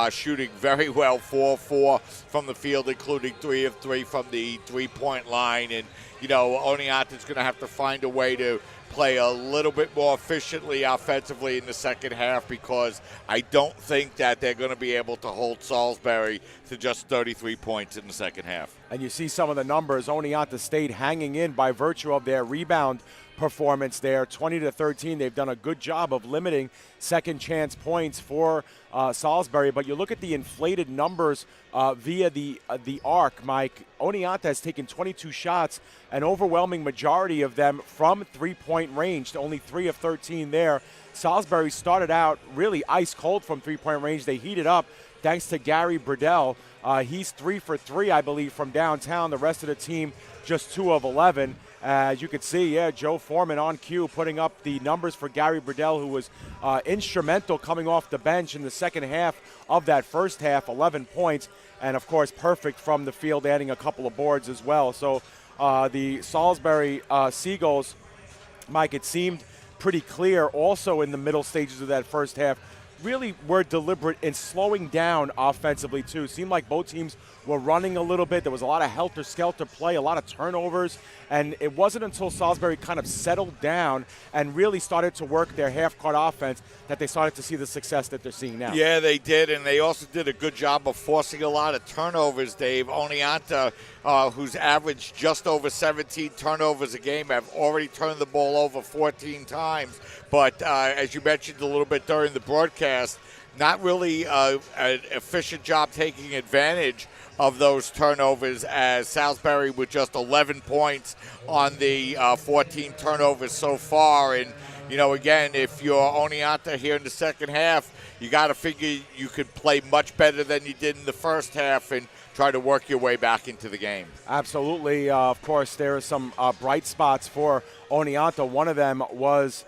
shooting very well, 4-4 from the field, including 3 of 3 from the three-point line. And, Oneonta's going to have to find a way to play a little bit more efficiently offensively in the second half, because I don't think that they're going to be able to hold Salisbury to just 33 points in the second half. And you see some of the numbers. Oneonta State hanging in by virtue of their rebound performance there, 20-13. They've done a good job of limiting second chance points for Salisbury. But you look at the inflated numbers via the arc, Mike. Oneonta has taken 22 shots, an overwhelming majority of them from three-point range, only 3 of 13 there. Salisbury started out really ice cold from three-point range. They heated up thanks to Gary Burdell. He's 3 for 3, I believe, from downtown. The rest of the team just 2 of 11. As you can see, Joe Foreman on cue, putting up the numbers for Gary Burdell, who was instrumental coming off the bench in the second half of that first half, 11 points, and, of course, perfect from the field, adding a couple of boards as well. So the Salisbury Seagulls, Mike, it seemed pretty clear also in the middle stages of that first half, really were deliberate in slowing down offensively, too. Seemed like both teams were running a little bit. There was a lot of helter-skelter play, a lot of turnovers, and it wasn't until Salisbury kind of settled down and really started to work their half-court offense that they started to see the success that they're seeing now. Yeah, they did, and they also did a good job of forcing a lot of turnovers, Dave. Oneonta, who's averaged just over 17 turnovers a game, have already turned the ball over 14 times. But as you mentioned a little bit during the broadcast, not really an efficient job taking advantage of those turnovers, as Salisbury with just 11 points on the 14 turnovers so far. And, again, if you're Oneonta here in the second half, you got to figure you could play much better than you did in the first half and try to work your way back into the game. Absolutely. Of course, there are some bright spots for Oneonta. One of them was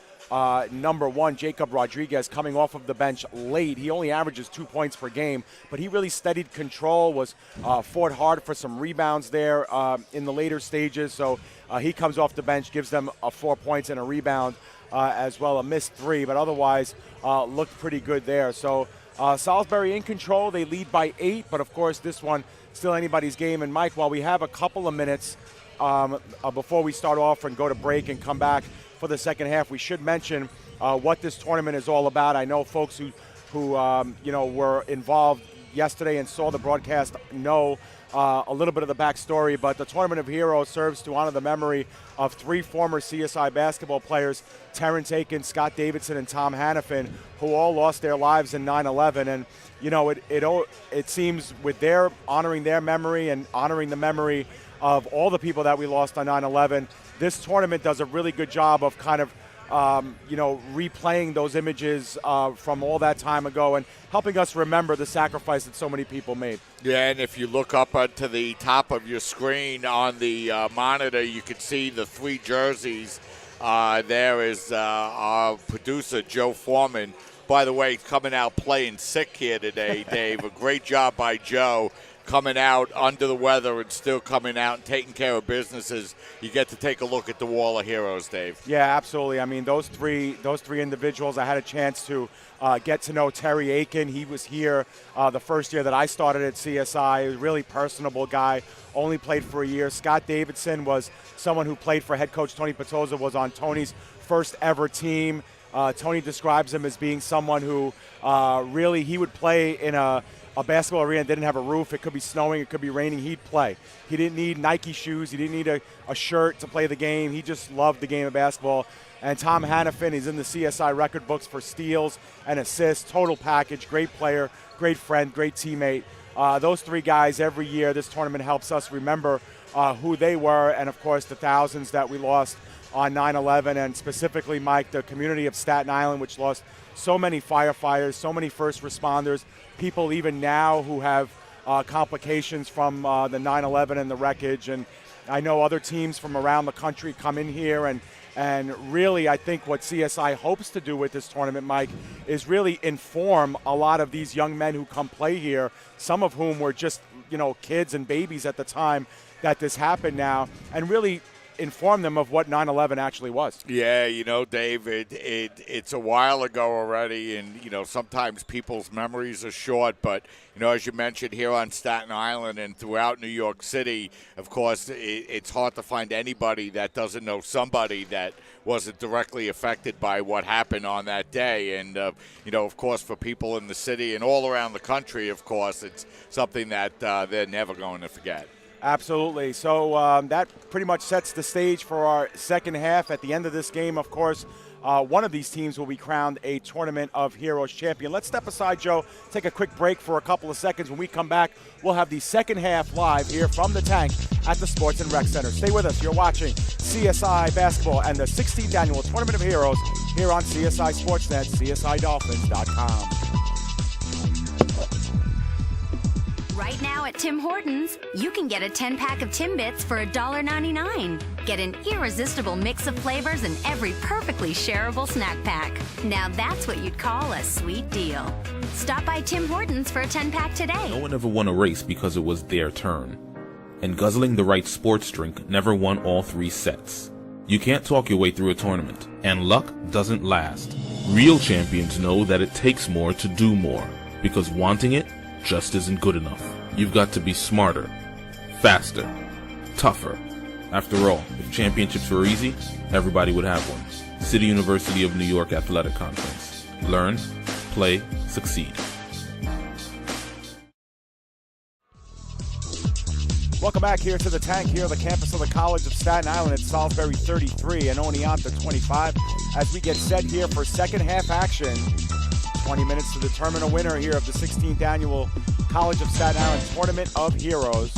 number 1, Jacob Rodriguez, coming off of the bench late. He only averages 2 points per game, but he really steadied control, fought hard for some rebounds there in the later stages. So he comes off the bench, gives them 4 points and a rebound, as well, a missed 3, but otherwise looked pretty good there. So Salisbury in control. They lead by 8, but of course this one still anybody's game. And Mike, while we have a couple of minutes before we start off and go to break and come back for the second half, we should mention what this tournament is all about. I know folks who were involved yesterday and saw the broadcast know a little bit of the backstory, but the Tournament of Heroes serves to honor the memory of 3 former CSI basketball players, Terrence Aiken, Scott Davidson, and Tom Hannafin, who all lost their lives in 9/11. And it seems with their honoring their memory and honoring the memory of all the people that we lost on 9/11, this tournament does a really good job of kind of replaying those images from all that time ago and helping us remember the sacrifice that so many people made. Yeah, and if you look up to the top of your screen on the monitor, you can see the 3 jerseys. There is our producer, Joe Foreman. By the way, coming out playing sick here today, Dave. A great job by Joe, coming out under the weather and still coming out and taking care of businesses. You get to take a look at the Wall of Heroes, Dave. Yeah, absolutely. I mean, those three individuals, I had a chance to get to know Terry Aiken. He was here the first year that I started at CSI. He was a really personable guy, only played for a year. Scott Davidson was someone who played for head coach Tony Petoza, was on Tony's first ever team. Tony describes him as being someone who really, he would play in a basketball arena that didn't have a roof. It could be snowing, it could be raining, he'd play. He didn't need Nike shoes, he didn't need a shirt to play the game. He just loved the game of basketball. And Tom Hannafin, he's in the CSI record books for steals and assists, total package, great player, great friend, great teammate. Those 3 guys, every year this tournament helps us remember who they were, and of course the thousands that we lost on 9/11, and specifically, Mike, the community of Staten Island, which lost so many firefighters, so many first responders, people even now who have complications from the 9/11 and the wreckage. And I know other teams from around the country come in here, and really I think what CSI hopes to do with this tournament, Mike, is really inform a lot of these young men who come play here, some of whom were just, kids and babies at the time that this happened now, and really inform them of what 9/11 actually was. Yeah, Dave, it's a while ago already, and, sometimes people's memories are short, but, as you mentioned here on Staten Island and throughout New York City, of course, it's hard to find anybody that doesn't know somebody that wasn't directly affected by what happened on that day. And, of course, for people in the city and all around the country, of course, it's something that they're never going to forget. Absolutely. So that pretty much sets the stage for our second half. At the end of this game, of course, one of these teams will be crowned a Tournament of Heroes champion. Let's step aside, Joe, take a quick break for a couple of seconds. When we come back, we'll have the second half live here from the tank at the Sports and Rec Center. Stay with us. You're watching CSI Basketball and the 16th Annual Tournament of Heroes here on CSI Sportsnet, CSIDolphins.com. Right now at Tim Hortons, you can get a 10-pack of Timbits for $1.99. Get an irresistible mix of flavors in every perfectly shareable snack pack. Now that's what you'd call a sweet deal. Stop by Tim Hortons for a 10-pack today. No one ever won a race because it was their turn. And guzzling the right sports drink never won all 3 sets. You can't talk your way through a tournament, and luck doesn't last. Real champions know that it takes more to do more, because wanting it just isn't good enough. You've got to be smarter, faster, tougher. After all, if championships were easy, everybody would have one. City University of New York Athletic Conference. Learn, play, succeed. Welcome back here to the tank here on the campus of the College of Staten Island at Salisbury 33 and Oneonta 25 as we get set here for second half action. 20 minutes to determine a winner here of the 16th Annual College of Staten Island Tournament of Heroes.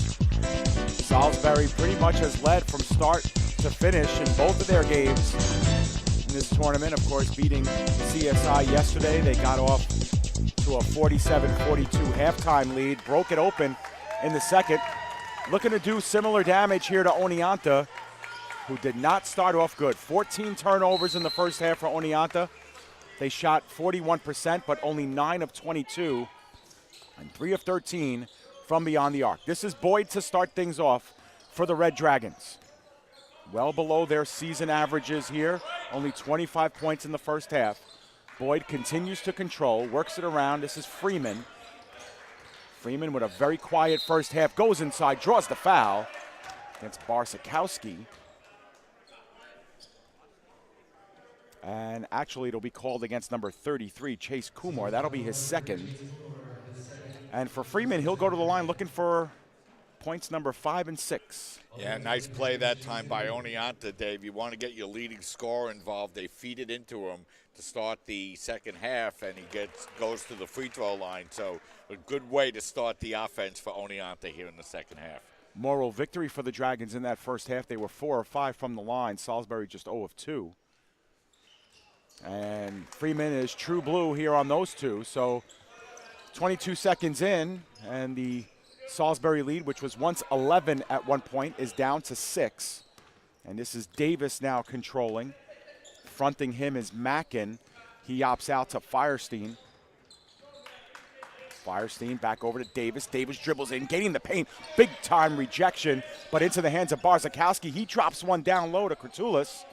Salisbury pretty much has led from start to finish in both of their games in this tournament. Of course, beating CSI yesterday. They got off to a 47-42 halftime lead, broke it open in the second. Looking to do similar damage here to Oneonta, who did not start off good. 14 turnovers in the first half for Oneonta. They shot 41%, but only 9 of 22 and 3 of 13 from beyond the arc. This is Boyd to start things off for the Red Dragons. Well below their season averages here, only 25 points in the first half. Boyd continues to control, works it around. This is Freeman. Freeman with a very quiet first half, goes inside, draws the foul against Barsakowski. And actually, it'll be called against number 33, Chase Kumar. That'll be his second. And for Freeman, he'll go to the line looking for points number 5 and 6. Yeah, nice play that time by Oneonta, Dave. You want to get your leading scorer involved. They feed it into him to start the second half, and he goes to the free throw line. So a good way to start the offense for Oneonta here in the second half. Moral victory for the Dragons in that first half. They were 4 of 5 from the line. Salisbury just 0 of 2. And Freeman is true blue here on those two. So 22 seconds in, and the Salisbury lead, which was once 11 at one point, is down to 6. And this is Davis now controlling. Fronting him is Mackin. He opts out to Firestein. Firestein back over to Davis. Davis dribbles in, gaining the paint. Big time rejection, but into the hands of Barzakowski. He drops one down low to Kurtulis.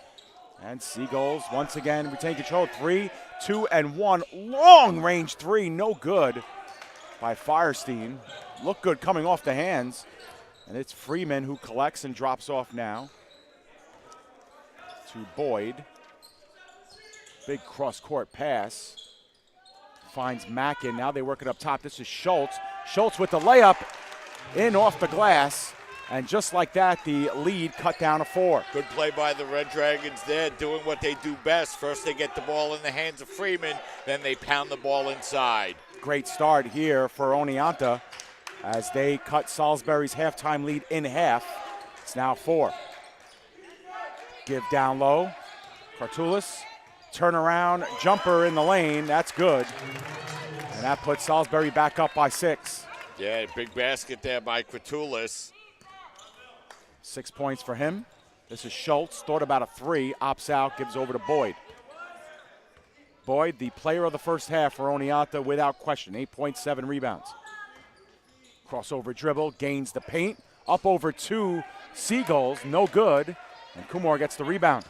And Seagulls once again retain control. 3, 2, and 1. Long range 3, no good by Firestein. Look good coming off the hands. And it's Freeman who collects and drops off now to Boyd. Big cross-court pass. Finds Mackin. Now they work it up top. This is Schultz. Schultz with the layup in off the glass. And just like that, the lead cut down to 4. Good play by the Red Dragons there, doing what they do best. First they get the ball in the hands of Freeman, then they pound the ball inside. Great start here for Oneonta as they cut Salisbury's halftime lead in half. It's now 4. Give down low. Kartulis, turnaround, jumper in the lane. That's good. And that puts Salisbury back up by 6. Yeah, big basket there by Kratulis. 6 points for him. This is Schultz, thought about a 3, opts out, gives over to Boyd. Boyd, the player of the first half for Oneonta without question, 8.7 rebounds. Crossover dribble, gains the paint, up over 2 Seagulls, no good, and Kumar gets the rebound.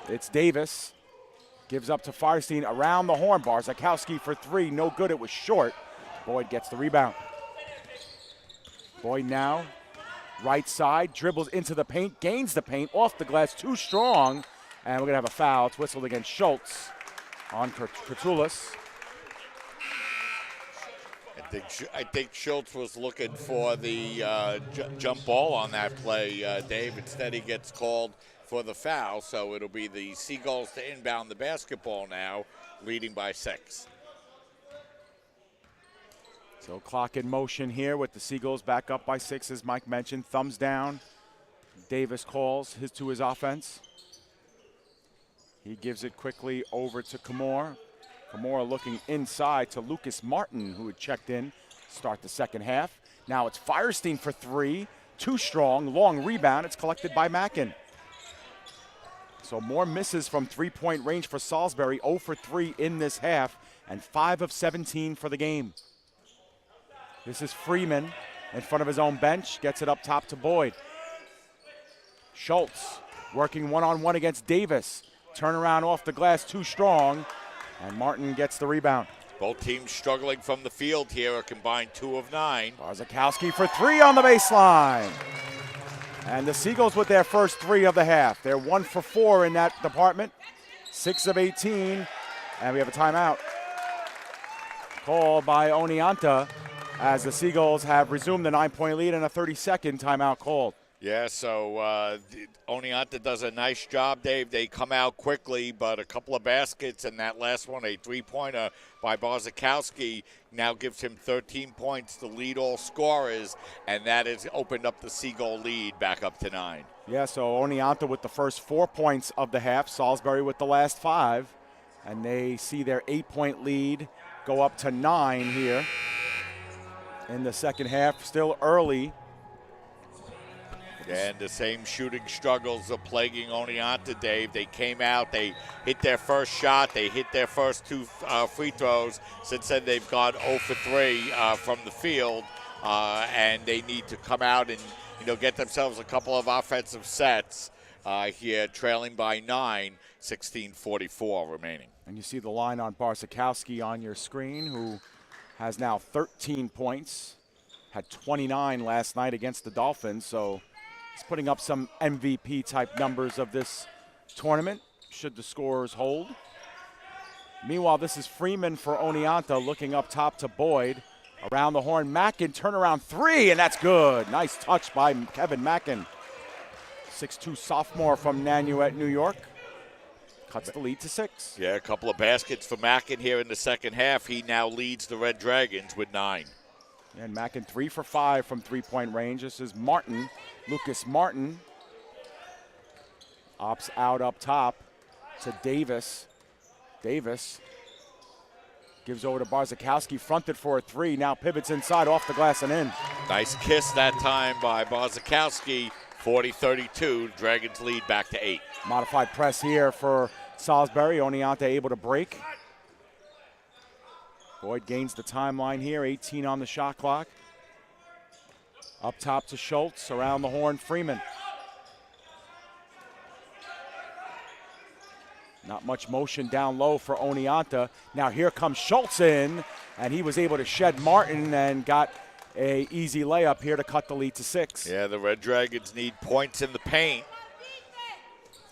It's Davis, gives up to Firestein around the horn. Barzakowski for 3, no good, it was short. Boyd gets the rebound. Boyd now, right side, dribbles into the paint, gains the paint, off the glass, too strong, and we're gonna have a foul. It's whistled against Schultz on Kratulis. I think Schultz was looking for the jump ball on that play, Dave. Instead, he gets called for the foul, so it'll be the Seagulls to inbound the basketball now, leading by 6. So clock in motion here with the Seagulls back up by 6, as Mike mentioned. Thumbs down. Davis calls to his offense. He gives it quickly over to Kamor. Kamor looking inside to Lucas Martin, who had checked in, start the second half. Now it's Firestein for 3, too strong, long rebound. It's collected by Mackin. So more misses from 3-point range for Salisbury, 0 for 3 in this half, and 5 of 17 for the game. This is Freeman in front of his own bench, gets it up top to Boyd. Schultz working one-on-one against Davis. Turnaround off the glass, too strong, and Martin gets the rebound. Both teams struggling from the field here, a combined 2 of 9. Barzakowski for 3 on the baseline. And the Seagulls with their first 3 of the half. They're 1 for 4 in that department, 6 of 18, and we have a timeout called by Oneonta as the Seagulls have resumed the 9-point lead and a 30-second timeout called. Yeah, so Oneonta does a nice job, Dave. They come out quickly, but a couple of baskets, and that last one, a 3-pointer by Barzakowski, now gives him 13 points to lead all scorers, and that has opened up the Seagull lead back up to 9. Yeah, so Oneonta with the first 4 points of the half, Salisbury with the last 5, and they see their 8-point lead go up to 9 here in the second half, still early. And the same shooting struggles are plaguing Oneonta, Dave. They came out, they hit their first shot, they hit their first 2 free throws. Since then, they've gone 0 for 3 from the field, and they need to come out and get themselves a couple of offensive sets here, trailing by 9, 16:44 remaining. And you see the line on Barzakowski on your screen, who has now 13 points, had 29 last night against the Dolphins, so he's putting up some MVP-type numbers of this tournament, should the scores hold. Meanwhile, this is Freeman for Oneonta looking up top to Boyd. Around the horn, Mackin, turnaround 3, and that's good. Nice touch by Kevin Mackin. 6'2" sophomore from Nanuet, New York. Cuts the lead to 6. Yeah, a couple of baskets for Mackin here in the second half. He now leads the Red Dragons with 9. And Mackin 3 for 5 from 3-point range. This is Martin, Lucas Martin. Opts out up top to Davis. Davis gives over to Barzakowski, fronted for a 3. Now pivots inside, off the glass and in. Nice kiss that time by Barzakowski. 40-32, Dragons lead back to 8. Modified press here for Salisbury. Oneonta able to break. Boyd gains the timeline here, 18 on the shot clock. Up top to Schultz, around the horn, Freeman. Not much motion down low for Oneonta. Now here comes Schultz in, and he was able to shed Martin and got a easy layup here to cut the lead to 6. Yeah, the Red Dragons need points in the paint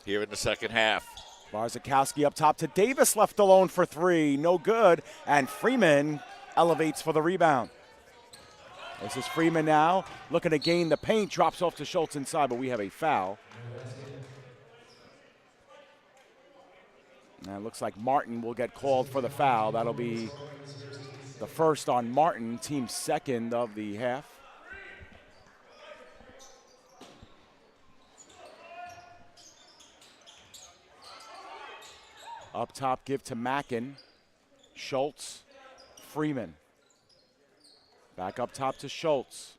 here in the second half. Barzakowski up top to Davis, left alone for 3, no good, and Freeman elevates for the rebound. This is Freeman now, looking to gain the paint, drops off to Schultz inside, but we have a foul. And it looks like Martin will get called for the foul. That'll be the first on Martin, team second of the half. Up top, give to Mackin. Schultz, Freeman. Back up top to Schultz.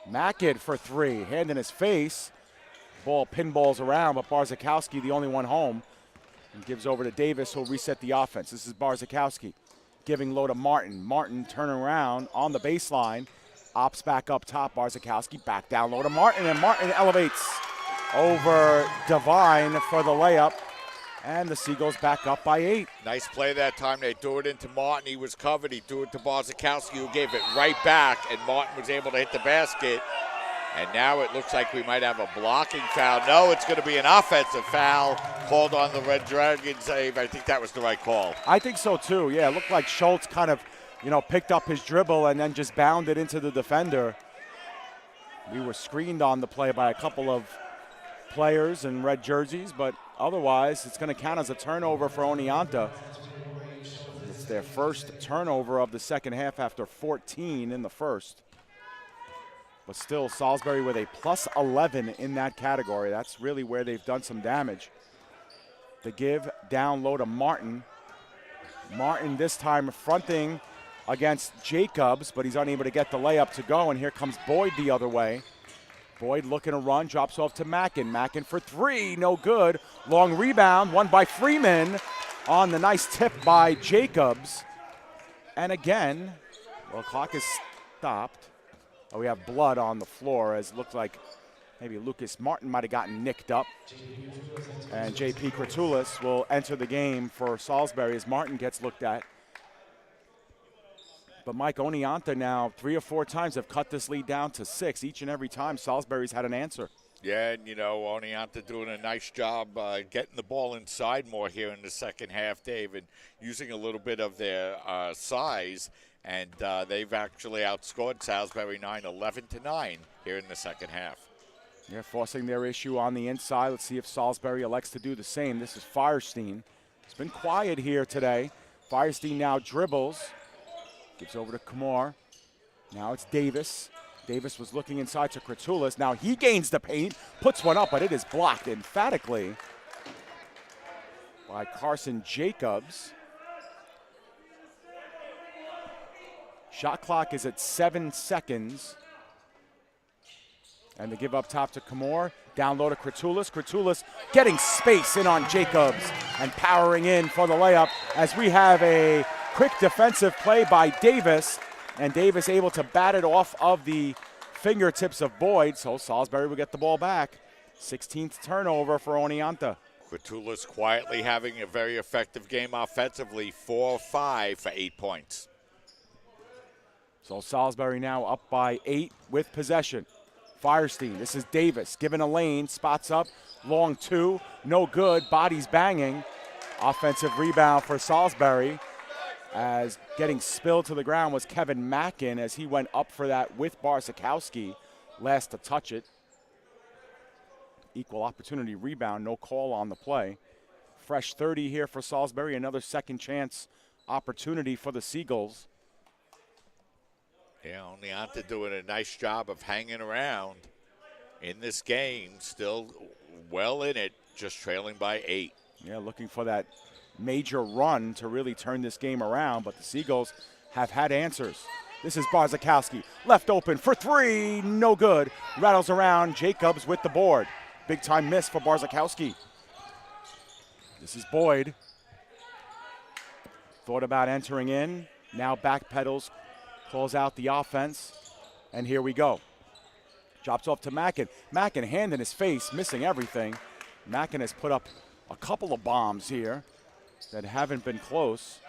Mackin for three, hand in his face. Ball pinballs around, but Barzakowski, the only one home, and gives over to Davis, who'll reset the offense. This is Barzakowski giving low to Martin. Martin turning around on the baseline. Ops back up top. Barzakowski back down low to Martin, and Martin elevates over Devine for the layup. And the Seagulls back up by 8. Nice play that time. They threw it into Martin. He was covered. He threw it to Barzakowski, who gave it right back, and Martin was able to hit the basket. And now it looks like we might have a blocking foul. No, it's going to be an offensive foul called on the Red Dragons. I think that was the right call. I think so too. Yeah, it looked like Schultz kind of, picked up his dribble and then just bounded into the defender. We were screened on the play by a couple of players in red jerseys, but otherwise it's going to count as a turnover for Oneonta. It's their first turnover of the second half after 14 in the first. But still, Salisbury with a plus 11 in that category. That's really where they've done some damage. The give down low to Martin. Martin this time fronting against Jacobs, but he's unable to get the layup to go, and here comes Boyd the other way. Boyd looking to run, drops off to Mackin. Mackin for three, no good. Long rebound, won by Freeman on the nice tip by Jacobs. And again, well, clock is stopped. Oh, we have blood on the floor, as it looks like maybe Lucas Martin might have gotten nicked up. And J.P. Kratulis will enter the game for Salisbury as Martin gets looked at. But Mike, Oneonta now 3 or 4 times have cut this lead down to 6. Each and every time Salisbury's had an answer. Yeah, and Oneonta doing a nice job getting the ball inside more here in the second half, Dave, and using a little bit of their size. And they've actually outscored Salisbury 11-9 here in the second half. They're forcing their issue on the inside. Let's see if Salisbury elects to do the same. This is Firestein. It's been quiet here today. Firestein now dribbles. Gives over to Kamar. Now it's Davis. Davis was looking inside to Kratulis. Now he gains the paint, puts one up, but it is blocked emphatically by Carson Jacobs. Shot clock is at 7 seconds. And the give up top to Kamar. Down low to Kratulis. Kratulis getting space in on Jacobs and powering in for the layup as we have a quick defensive play by Davis. And Davis able to bat it off of the fingertips of Boyd. So Salisbury will get the ball back. 16th turnover for Oneonta. Kratulis quietly having a very effective game offensively. 4-5 for 8 points. So Salisbury now up by 8 with possession. Firestein, this is Davis, given a lane, spots up, long 2, no good, bodies banging. Offensive rebound for Salisbury, as getting spilled to the ground was Kevin Mackin as he went up for that with Barzakowski, last to touch it. Equal opportunity rebound, no call on the play. Fresh 30 here for Salisbury, another second chance opportunity for the Seagulls. Yeah, Oneonta doing a nice job of hanging around in this game, still well in it, just trailing by 8. Yeah, looking for that major run to really turn this game around, but the Seagulls have had answers. This is Barzakowski, left open for 3, no good. Rattles around, Jacobs with the board. Big time miss for Barzakowski. This is Boyd. Thought about entering in, now backpedals. Pulls out the offense, and here we go. Drops off to Mackin. Mackin, hand in his face, missing everything. Mackin has put up a couple of bombs here that haven't been close.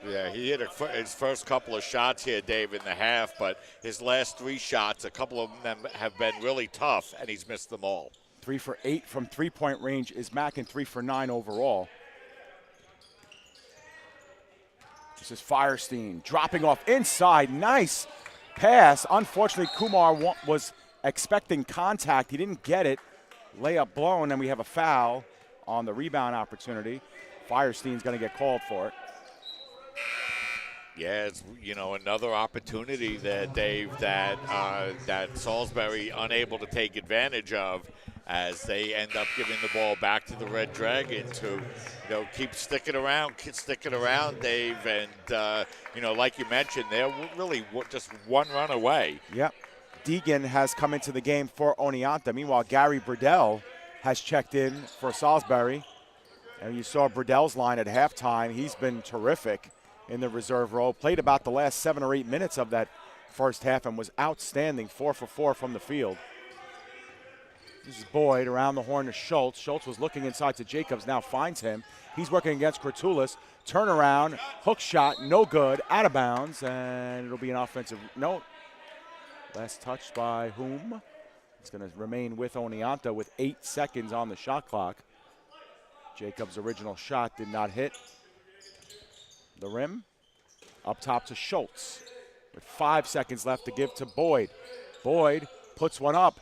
Yeah, he hit his first couple of shots here, Dave, in the half, but his last 3 shots, a couple of them have been really tough, and he's missed them all. 3 for 8 from three-point range is Mackin, 3 for 9 overall. This is Firestein dropping off inside. Nice pass. Unfortunately, Kumar was expecting contact. He didn't get it. Layup blown, and we have a foul on the rebound opportunity. Firestein's going to get called for it. Yeah, it's, another opportunity that, Dave, that Salisbury unable to take advantage of as they end up giving the ball back to the Red Dragons, who, keep sticking around, Dave. And, like you mentioned, they're really just one run away. Yep. Deegan has come into the game for Oneonta. Meanwhile, Gary Burdell has checked in for Salisbury. And you saw Burdell's line at halftime. He's been terrific in the reserve role. Played about the last 7 or 8 minutes of that first half and was outstanding, 4 for 4 from the field. This is Boyd around the horn to Schultz. Schultz was looking inside to Jacobs, now finds him. He's working against Kurtulis. Turnaround, hook shot, no good, out of bounds, and it'll be an offensive note. Last touch by whom? It's going to remain with Oneonta with 8 seconds on the shot clock. Jacobs' original shot did not hit the rim. Up top to Schultz with 5 seconds left to give to Boyd. Boyd puts one up.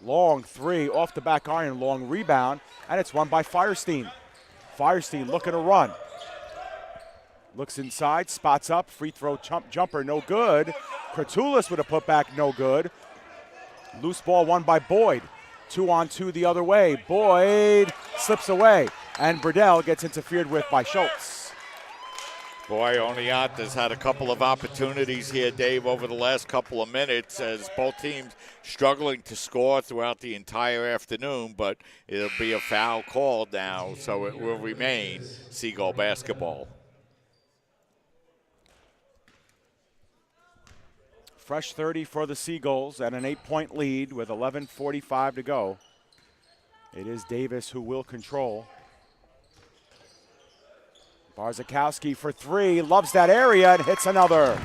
Long three off the back iron, long rebound, and it's won by Firestein. Firestein looking to run. Looks inside, spots up, free throw jumper, no good. Kurtulis with a putback, no good. Loose ball won by Boyd. 2-on-2 the other way. Boyd slips away, and Burdell gets interfered with by Schultz. Boy, Oneonta's had a couple of opportunities here, Dave, over the last couple of minutes, as both teams struggling to score throughout the entire afternoon, but it'll be a foul called now, so it will remain Seagull basketball. Fresh 30 for the Seagulls and an 8-point lead with 11:45 to go. It is Davis who will control. Barzakowski for 3, loves that area and hits another.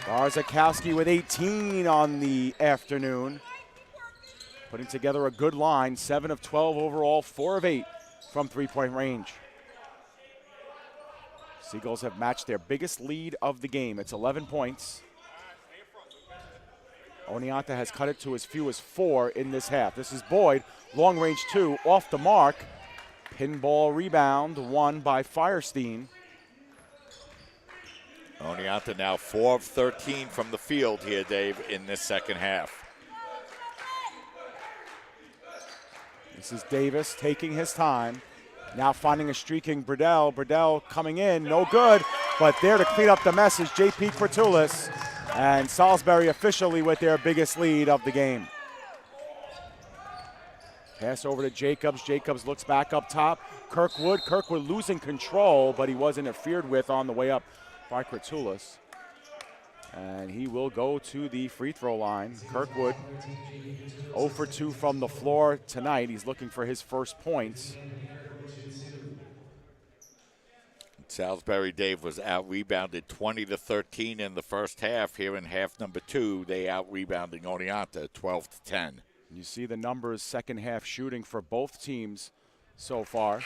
Barzakowski with 18 on the afternoon. Putting together a good line, 7 of 12 overall, 4 of 8 from three-point range. Seagulls have matched their biggest lead of the game. It's 11 points. Oneonta has cut it to as few as 4 in this half. This is Boyd, long range 2, off the mark. Pinball rebound won by Firestein. Oneonta now 4 of 13 from the field here, Dave, in this second half. This is Davis taking his time. Now finding a streaking Burdell. Burdell coming in, no good. But there to clean up the mess is J.P. Kurtulis. And Salisbury officially with their biggest lead of the game. Pass over to Jacobs. Jacobs looks back up top. Kirkwood losing control, but he was interfered with on the way up by Kurtulis. And he will go to the free throw line. Kirkwood 0 for 2 from the floor tonight. He's looking for his first points. Salisbury, Dave, was out-rebounded 20-13 in the first half. Here in half number 2, they out-rebounding Oneonta 12-10. You see the numbers, second half shooting for both teams so far,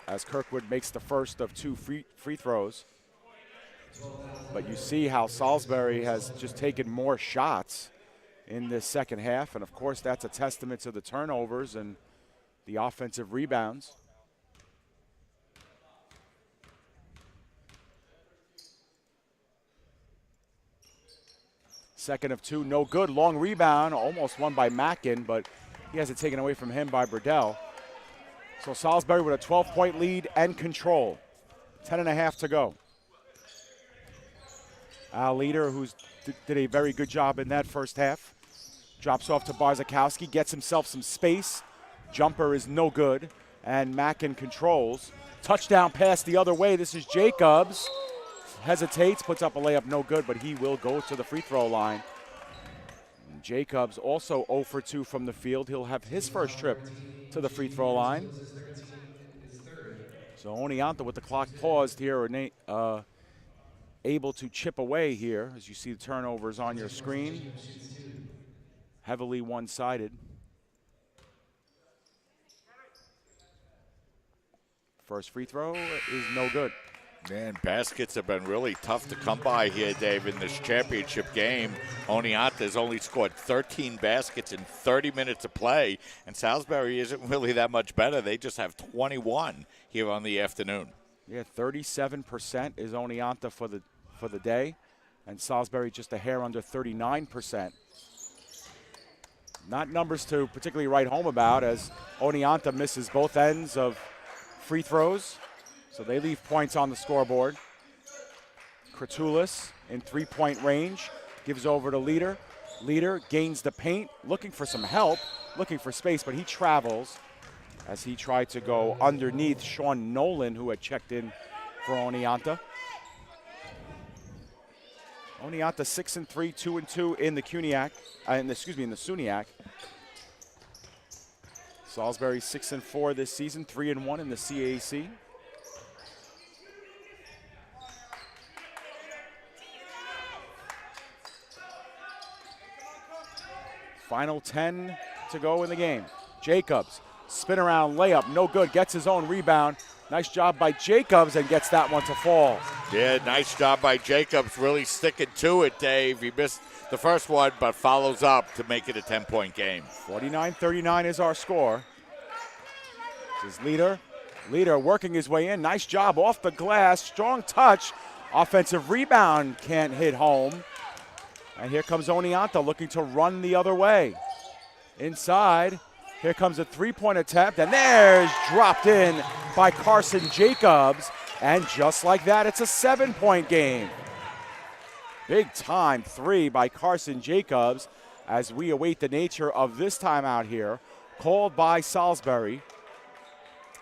as Kirkwood makes the first of 2 free throws. But you see how Salisbury has just taken more shots in this second half, and of course that's a testament to the turnovers and the offensive rebounds. Second of 2, no good. Long rebound, almost won by Mackin, but he has it taken away from him by Burdell. So Salisbury with a 12-point lead and control. 10.5 to go. Al Leader, who did a very good job in that first half, drops off to Barzakowski, gets himself some space. Jumper is no good, and Mackin controls. Touchdown pass the other way. This is Jacobs. Hesitates, puts up a layup, no good, but he will go to the free throw line. And Jacobs also 0 for 2 from the field. He'll have his first trip to the free throw line. So Oneonta with the clock paused here are able to chip away here, as you see the turnovers on your screen. Heavily one-sided. First free throw is no good. Man, baskets have been really tough to come by here, Dave, in this championship game. Oneonta has only scored 13 baskets in 30 minutes of play, and Salisbury isn't really that much better. They just have 21 here on the afternoon. Yeah, 37% is Oneonta for the day, and Salisbury just a hair under 39%. Not numbers to particularly write home about, as Oneonta misses both ends of free throws, so they leave points on the scoreboard. Kratulis in three-point range, gives over to Leader. Leader gains the paint, looking for some help, looking for space, but he travels as he tried to go underneath Sean Nolan, who had checked in for Oneonta. Oneonta 6-3, 2-2 in the Cuniac, in the SUNYAC. Salisbury 6-4 this season, 3-1 in the CAC. Final 10 to go in the game. Jacobs, spin around layup, no good, gets his own rebound. Nice job by Jacobs and gets that one to fall. Yeah, nice job by Jacobs, really sticking to it, Dave. He missed the first one, but follows up to make it a 10-point game. 49-39 is our score. This is Leader. Leader working his way in. Nice job off the glass. Strong touch. Offensive rebound can't hit home. And here comes Oneonta looking to run the other way. Inside. Here comes a three-point attempt, and there's dropped in by Carson Jacobs. And just like that, it's a 7-point game. Big time three by Carson Jacobs as we await the nature of this timeout here, called by Salisbury.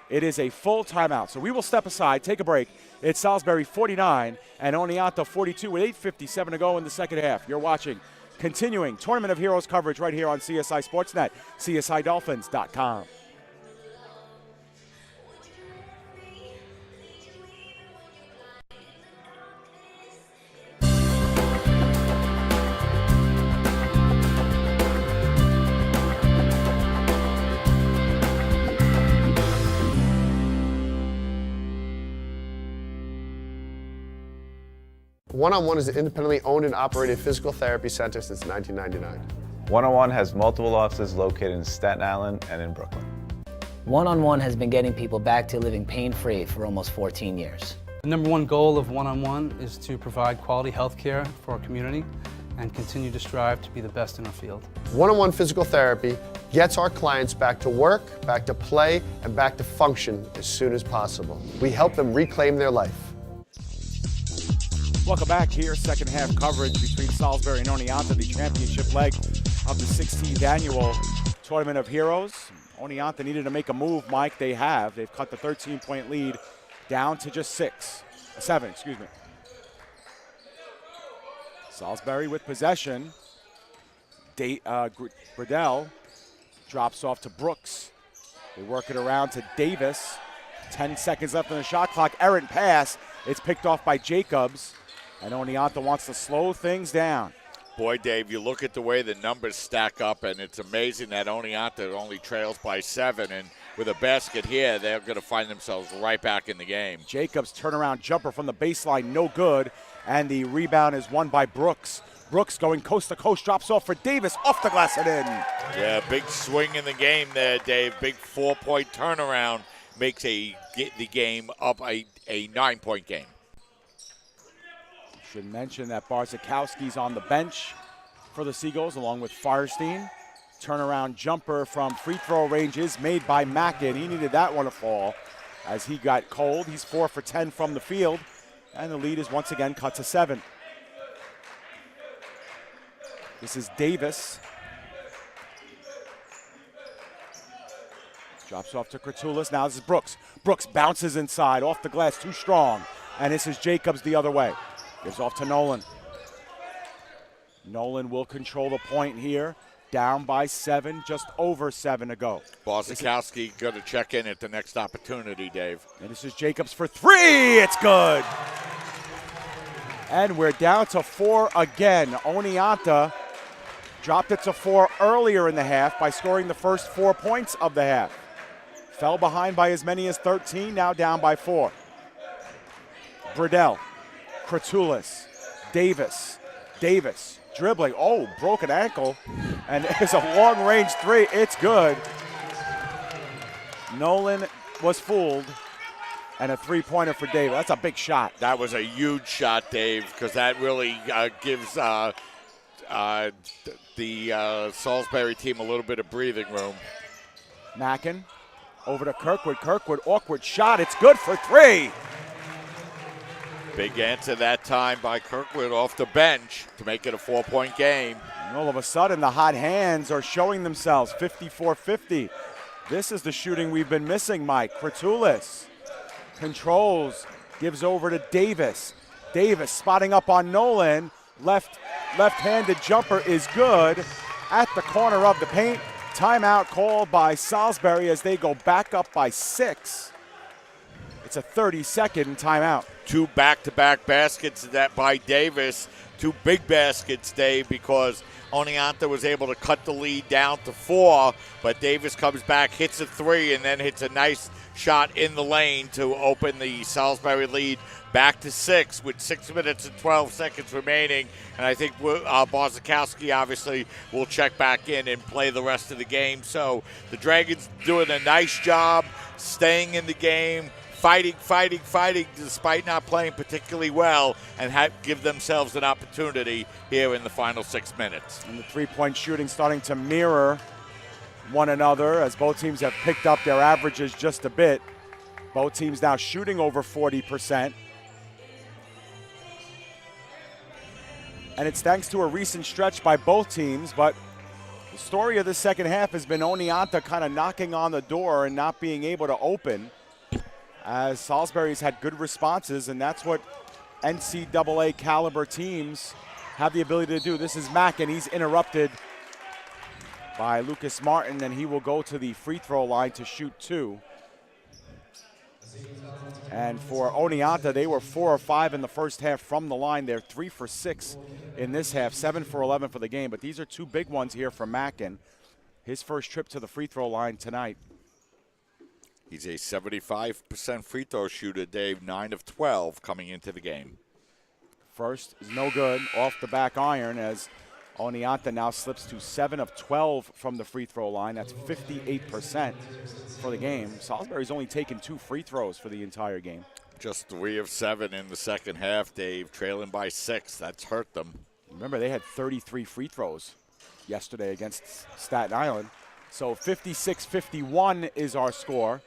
It is a full timeout, so we will step aside, take a break. It's Salisbury 49 and Oneonta 42 with 8:57 to go in the second half. You're watching continuing Tournament of Heroes coverage right here on CSI Sportsnet, CSIDolphins.com. One-on-One is an independently owned and operated physical therapy center since 1999. One-on-One has multiple offices located in Staten Island and in Brooklyn. One-on-One has been getting people back to living pain-free for almost 14 years. The number one goal of One-on-One is to provide quality health care for our community and continue to strive to be the best in our field. One-on-One physical therapy gets our clients back to work, back to play, and back to function as soon as possible. We help them reclaim their life. Welcome back here. Second half coverage between Salisbury and Oneonta, the championship leg of the 16th annual Tournament of Heroes. Oneonta needed to make a move, Mike. They have. They've cut the 13-point lead down to just 7, excuse me. Salisbury with possession. Burdell drops off to Brooks. They work it around to Davis. 10 seconds left on the shot clock. Errant pass. It's picked off by Jacobs. And Oneonta wants to slow things down. Boy, Dave, you look at the way the numbers stack up, and it's amazing that Oneonta only trails by 7. And with a basket here, they're going to find themselves right back in the game. Jacobs' turnaround jumper from the baseline, no good. And the rebound is won by Brooks. Brooks going coast to coast, drops off for Davis, off the glass and in. Yeah, big swing in the game there, Dave. Big 4-point turnaround makes the game up a 9-point game. Should mention that Barzakowski's on the bench for the Seagulls along with Firestein. Turnaround jumper from free throw range is made by Mackin. He needed that one to fall as he got cold. He's 4 for 10 from the field, and the lead is once again cut to 7. This is Davis. Drops off to Kratulis. Now this is Brooks. Brooks bounces inside, off the glass, too strong. And this is Jacobs the other way. Gives off to Nolan. Nolan will control the point here. Down by 7, just over 7 to go. Barzakowski going to check in at the next opportunity, Dave. And this is Jacobs for 3. It's good. And we're down to 4 again. Oneonta dropped it to 4 earlier in the half by scoring the first 4 points of the half. Fell behind by as many as 13, now down by 4. Burdell. Kratulis, Davis, dribbling, broken ankle, and it's a long-range 3, it's good. Nolan was fooled, and a 3-pointer for Davis. That's a big shot. That was a huge shot, Dave, because that really gives the Salisbury team a little bit of breathing room. Mackin over to Kirkwood. Kirkwood, awkward shot. It's good for 3. Big answer that time by Kirkwood off the bench to make it a 4-point game. And all of a sudden, the hot hands are showing themselves. 54-50. This is the shooting we've been missing, Mike. Kratulis controls, gives over to Davis. Davis spotting up on Nolan. Left-handed jumper is good at the corner of the paint. Timeout called by Salisbury as they go back up by 6. It's a 30-second timeout. 2 back-to-back baskets that by Davis. 2 big baskets, Dave, because Oneonta was able to cut the lead down to 4, but Davis comes back, hits a 3, and then hits a nice shot in the lane to open the Salisbury lead back to 6 with 6 minutes and 12 seconds remaining. And I think Barzakowski obviously will check back in and play the rest of the game. So the Dragons doing a nice job staying in the game, fighting despite not playing particularly well, and give themselves an opportunity here in the final 6 minutes. And the three-point shooting starting to mirror one another as both teams have picked up their averages just a bit. Both teams now shooting over 40%. And it's thanks to a recent stretch by both teams, but the story of the second half has been Oneonta kind of knocking on the door and not being able to open, as Salisbury's had good responses, and that's what NCAA caliber teams have the ability to do. This is Mack, and he's interrupted by Lucas Martin, and he will go to the free throw line to shoot 2. And for Oneonta, they were 4 or 5 in the first half from the line. They're 3 for 6 in this half, 7 for 11 for the game. But these are 2 big ones here for Mackin. His first trip to the free throw line tonight. He's a 75% free throw shooter, Dave, 9 of 12 coming into the game. First is no good, off the back iron, as Oneonta now slips to 7 of 12 from the free throw line. That's 58% for the game. Salisbury's only taken 2 free throws for the entire game. Just 3 of 7 in the second half, Dave, trailing by 6. That's hurt them. Remember, they had 33 free throws yesterday against Staten Island. So 56-51 is our score.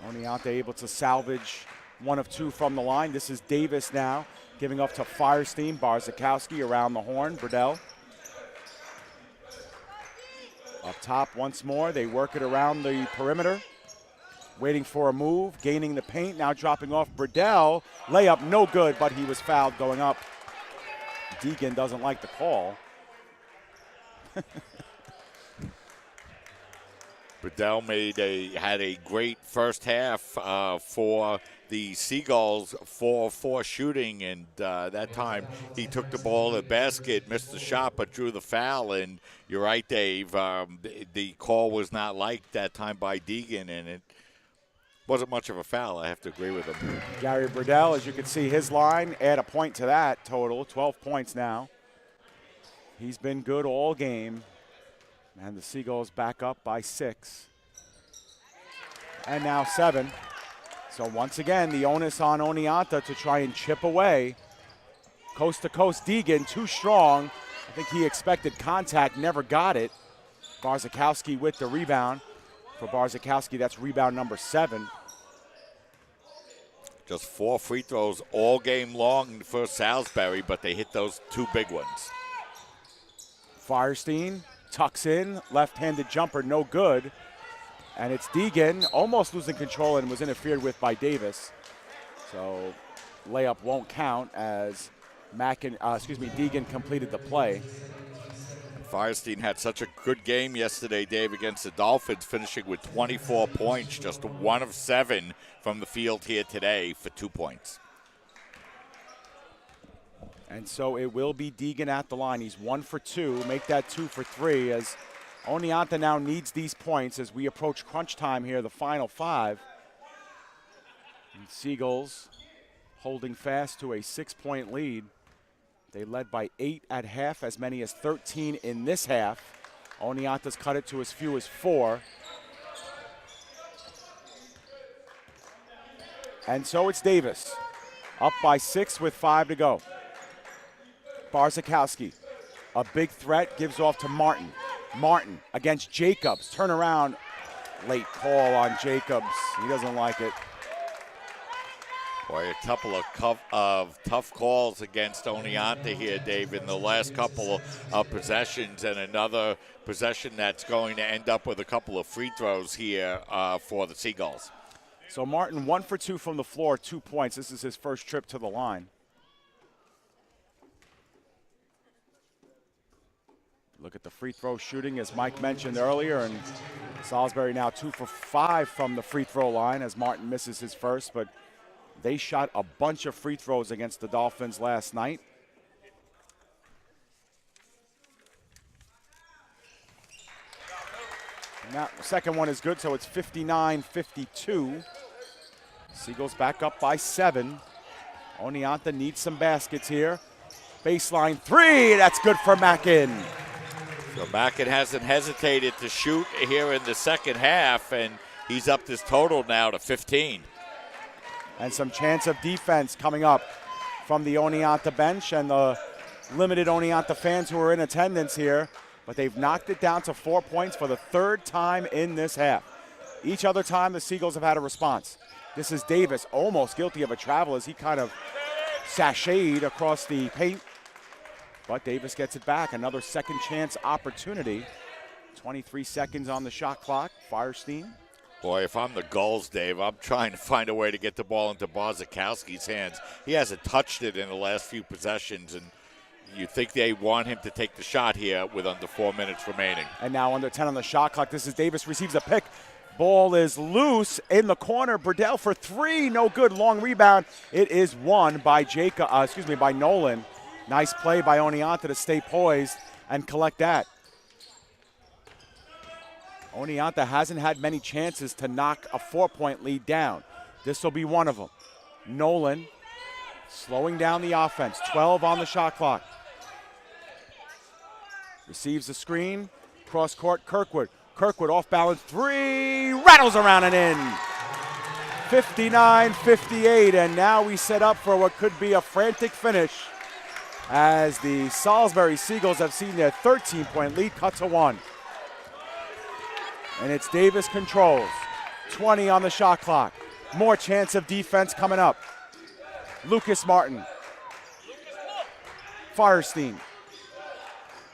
Oneonta able to salvage 1 of 2 from the line. This is Davis now, giving up to Firestein. Barzakowski around the horn. Burdell up top once more. They work it around the perimeter, waiting for a move, gaining the paint, now dropping off Burdell. Layup no good, but he was fouled going up. Deegan doesn't like the call. Burdell had a great first half for the Seagulls, 4-4 shooting, and that time he took the ball at the basket, missed the shot, but drew the foul. And you're right, Dave, the call was not liked that time by Deegan, and it wasn't much of a foul. I have to agree with him. Gary Burdell, as you can see, his line, add a point to that total, 12 points now. He's been good all game. And the Seagulls back up by 6. And now 7. So once again, the onus on Oneonta to try and chip away. Coast to coast, Deegan, too strong. I think he expected contact, never got it. Barzakowski with the rebound. For Barzakowski, that's rebound number 7. Just 4 free throws all game long for Salisbury, but they hit those 2 big ones. Firestein tucks in, left-handed jumper, no good. And it's Deegan, almost losing control and was interfered with by Davis. So layup won't count as Deegan completed the play. Firestein had such a good game yesterday, Dave, against the Dolphins, finishing with 24 points, just 1 of 7 from the field here today for 2 points. And so it will be Deegan at the line. He's 1 for 2. Make that 2 for 3 as Oneonta now needs these points as we approach crunch time here, the final 5. And Seagulls holding fast to a 6-point lead. They led by 8 at half, as many as 13 in this half. Oneonta's cut it to as few as 4. And so it's Davis, up by 6 with 5 to go. Barzakowski, a big threat, gives off to Martin. Martin against Jacobs. Turn around. Late call on Jacobs. He doesn't like it. Boy, a couple of tough calls against Oneonta here, Dave, in the last couple of possessions, and another possession that's going to end up with a couple of free throws here for the Seagulls. So Martin 1 for 2 from the floor, 2 points. This is his first trip to the line. Look at the free throw shooting, as Mike mentioned earlier, and Salisbury now 2 for 5 from the free throw line as Martin misses his first, but they shot a bunch of free throws against the Dolphins last night. And that second one is good, so it's 59-52. Seagulls back up by 7. Oneonta needs some baskets here. Baseline 3, that's good for Mackin. So Mackin hasn't hesitated to shoot here in the second half, and he's upped his total now to 15. And some chance of defense coming up from the Oneonta bench and the limited Oneonta fans who are in attendance here. But they've knocked it down to 4 points for the third time in this half. Each other time the Seagulls have had a response. This is Davis, almost guilty of a travel as he kind of sashayed across the paint. But Davis gets it back. Another second chance opportunity. 23 seconds on the shot clock. Firestein. Boy, if I'm the Gulls, Dave, I'm trying to find a way to get the ball into Barzakowski's hands. He hasn't touched it in the last few possessions, and you think they want him to take the shot here with under 4 minutes remaining. And now under 10 on the shot clock. This is Davis, receives a pick. Ball is loose in the corner. Burdell for 3, no good. Long rebound. It is won by by Nolan. Nice play by Oneonta to stay poised and collect that. Oneonta hasn't had many chances to knock a 4-point lead down. This will be one of them. Nolan slowing down the offense. 12 on the shot clock. Receives the screen. Cross court, Kirkwood. Kirkwood off balance 3. Rattles around and in. 59-58, and now we set up for what could be a frantic finish as the Salisbury Seagulls have seen their 13-point lead cut to 1. And it's Davis controls. 20 on the shot clock. More chance of defense coming up. Lucas Martin. Firestein.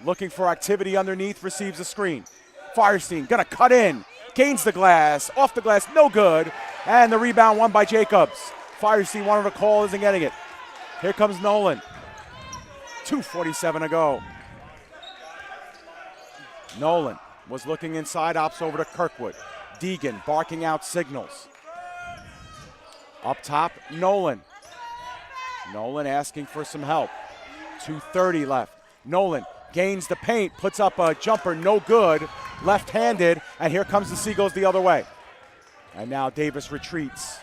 Looking for activity underneath, receives a screen. Firestein gonna cut in. Gains the glass. Off the glass, no good. And the rebound won by Jacobs. Firestein wanted to call, isn't getting it. Here comes Nolan. 2:47 to go. Nolan was looking inside, ops over to Kirkwood. Deegan barking out signals. Up top, Nolan. Nolan asking for some help. 2:30 left. Nolan gains the paint, puts up a jumper, no good. Left-handed, and here comes the Seagulls the other way. And now Davis retreats.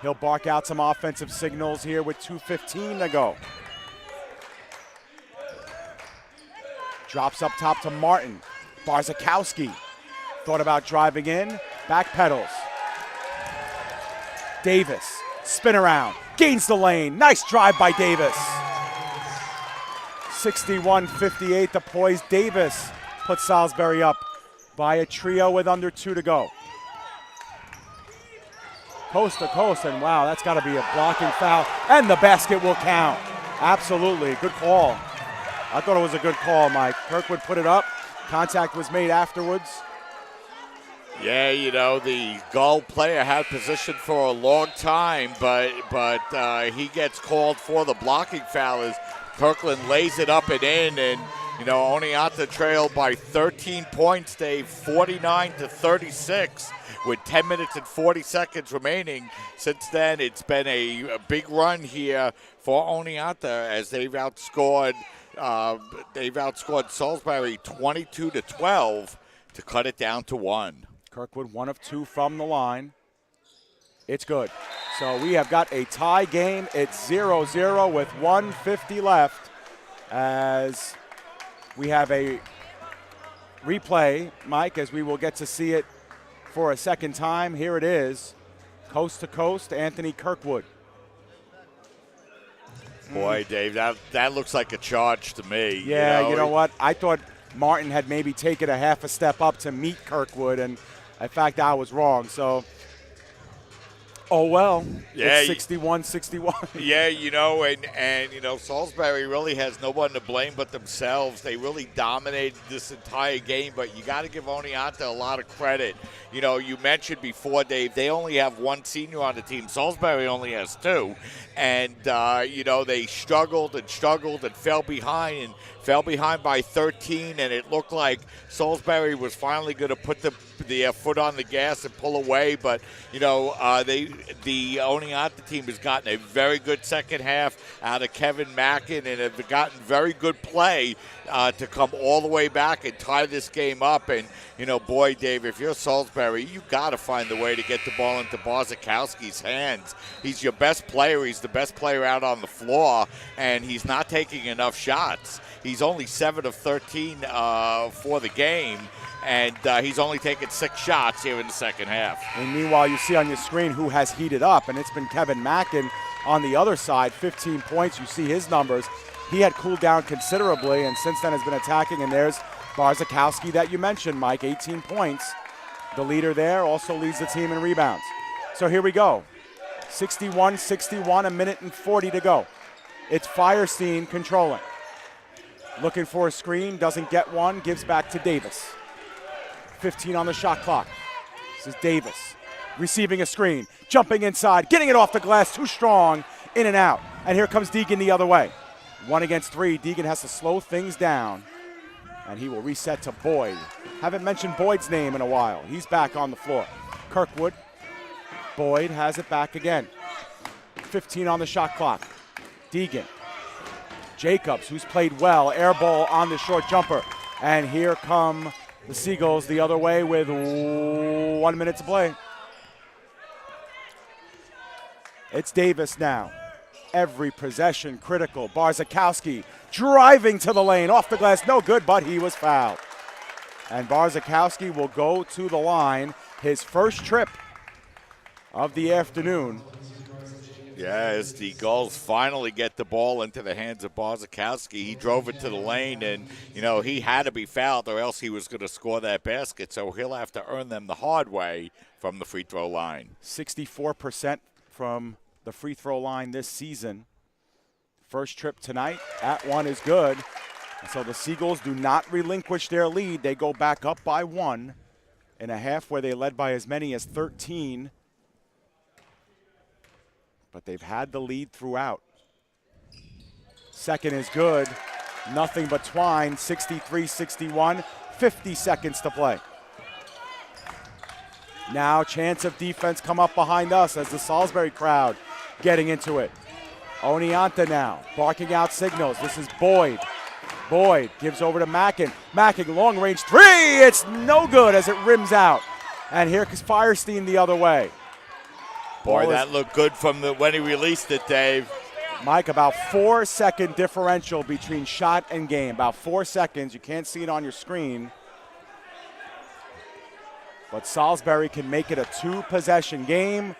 He'll bark out some offensive signals here with 2:15 to go. Drops up top to Martin. Barzakowski thought about driving in, backpedals. Davis, spin around, gains the lane. Nice drive by Davis. 61-58, the poise. Davis puts Salisbury up by a trio with under 2 to go. Coast to coast, and wow, that's got to be a blocking foul. And the basket will count. Absolutely, good call. I thought it was a good call, Mike. Kirkwood put it up. Contact was made afterwards. Yeah, you know, the Gull player had position for a long time, but he gets called for the blocking foul as Kirkland lays it up and in, and, you know, Oneonta trailed by 13 points, Dave, 49-36, with 10 minutes and 40 seconds remaining. Since then, it's been a big run here for Oneonta as they've outscored Salisbury 22-12 to cut it down to 1. Kirkwood 1 of 2 from the line. It's good. So we have got a tie game. It's 0-0 with 1:50 left as we have a replay, Mike, as we will get to see it for a second time. Here it is, coast to coast, Anthony Kirkwood. Boy, Dave, that looks like a charge to me. Yeah, you know what? I thought Martin had maybe taken a half a step up to meet Kirkwood, and in fact, I was wrong. So, oh well. Yeah, it's 61-61. Yeah, and Salisbury really has no one to blame but themselves. They really dominated this entire game, but you got to give Oneonta a lot of credit. You mentioned before, Dave, they only have one senior on the team. Salisbury only has two. And, they struggled and fell behind by 13, and it looked like Salisbury was finally going to put the foot on the gas and pull away. But, the Oneonta team has gotten a very good second half out of Kevin Mackin and have gotten very good play to come all the way back and tie this game up. And, boy, Dave, if you're Salisbury, you got to find the way to get the ball into Barzakowski's hands. He's your best player. He's the best player out on the floor, and he's not taking enough shots. He's only 7 of 13 for the game, and he's only taken 6 shots here in the second half. And meanwhile, you see on your screen who has heated up, and it's been Kevin Mackin on the other side, 15 points. You see his numbers. He had cooled down considerably, and since then has been attacking, and there's Barzakowski that you mentioned, Mike, 18 points. The leader there also leads the team in rebounds. So here we go. 61-61, a minute and 40 to go. It's Firestein controlling. Looking for a screen, doesn't get one, gives back to Davis. 15 on the shot clock. This is Davis receiving a screen, jumping inside, getting it off the glass, too strong, in and out. And here comes Deegan the other way. 1 against 3, Deegan has to slow things down, and he will reset to Boyd. Haven't mentioned Boyd's name in a while. He's back on the floor. Kirkwood, Boyd has it back again. 15 on the shot clock. Deegan. Jacobs, who's played well, air ball on the short jumper. And here come the Seagulls the other way with 1 minute to play. It's Davis now. Every possession critical. Barzakowski driving to the lane, off the glass, no good, but he was fouled. And Barzakowski will go to the line, his first trip of the afternoon. Yeah, as the Gulls finally get the ball into the hands of Barzakowski, he drove it to the lane, and, he had to be fouled or else he was going to score that basket, so he'll have to earn them the hard way from the free throw line. 64% from the free throw line this season. First trip tonight at 1 is good. And so the Seagulls do not relinquish their lead. They go back up by 1 in a half where they led by as many as 13. But they've had the lead throughout. Second is good. Nothing but Twine, 63-61, 50 seconds to play. Now chance of defense come up behind us as the Salisbury crowd getting into it. Oneonta now barking out signals. This is Boyd. Boyd gives over to Mackin. Mackin, long range 3. It's no good as it rims out. And here comes Firestein the other way. Boy, that looked good from when he released it, Dave. Mike, about 4-second differential between shot and game. About 4 seconds. You can't see it on your screen. But Salisbury can make it a 2-possession game,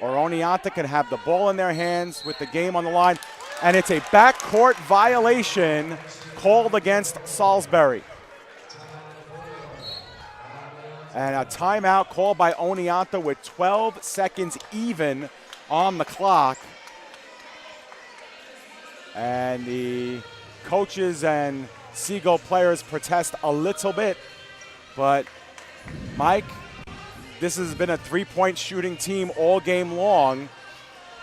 or Oneonta can have the ball in their hands with the game on the line. And it's a backcourt violation called against Salisbury. And a timeout called by Oneonta with 12 seconds even on the clock. And the coaches and Seagull players protest a little bit. But, Mike, this has been a three-point shooting team all game long.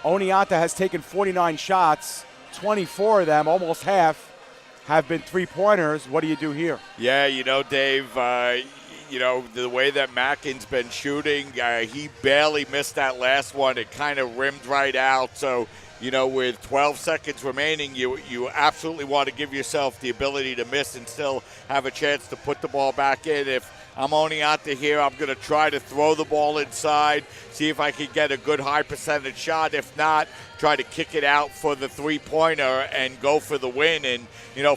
Oneonta has taken 49 shots, 24 of them, almost half, have been three-pointers. What do you do here? Yeah, Dave, the way that Mackin's been shooting, he barely missed that last one. It kind of rimmed right out. So, with 12 seconds remaining, you absolutely want to give yourself the ability to miss and still have a chance to put the ball back in. If I'm Oneonta here, I'm going to try to throw the ball inside, see if I can get a good high percentage shot. If not, try to kick it out for the three-pointer and go for the win. And,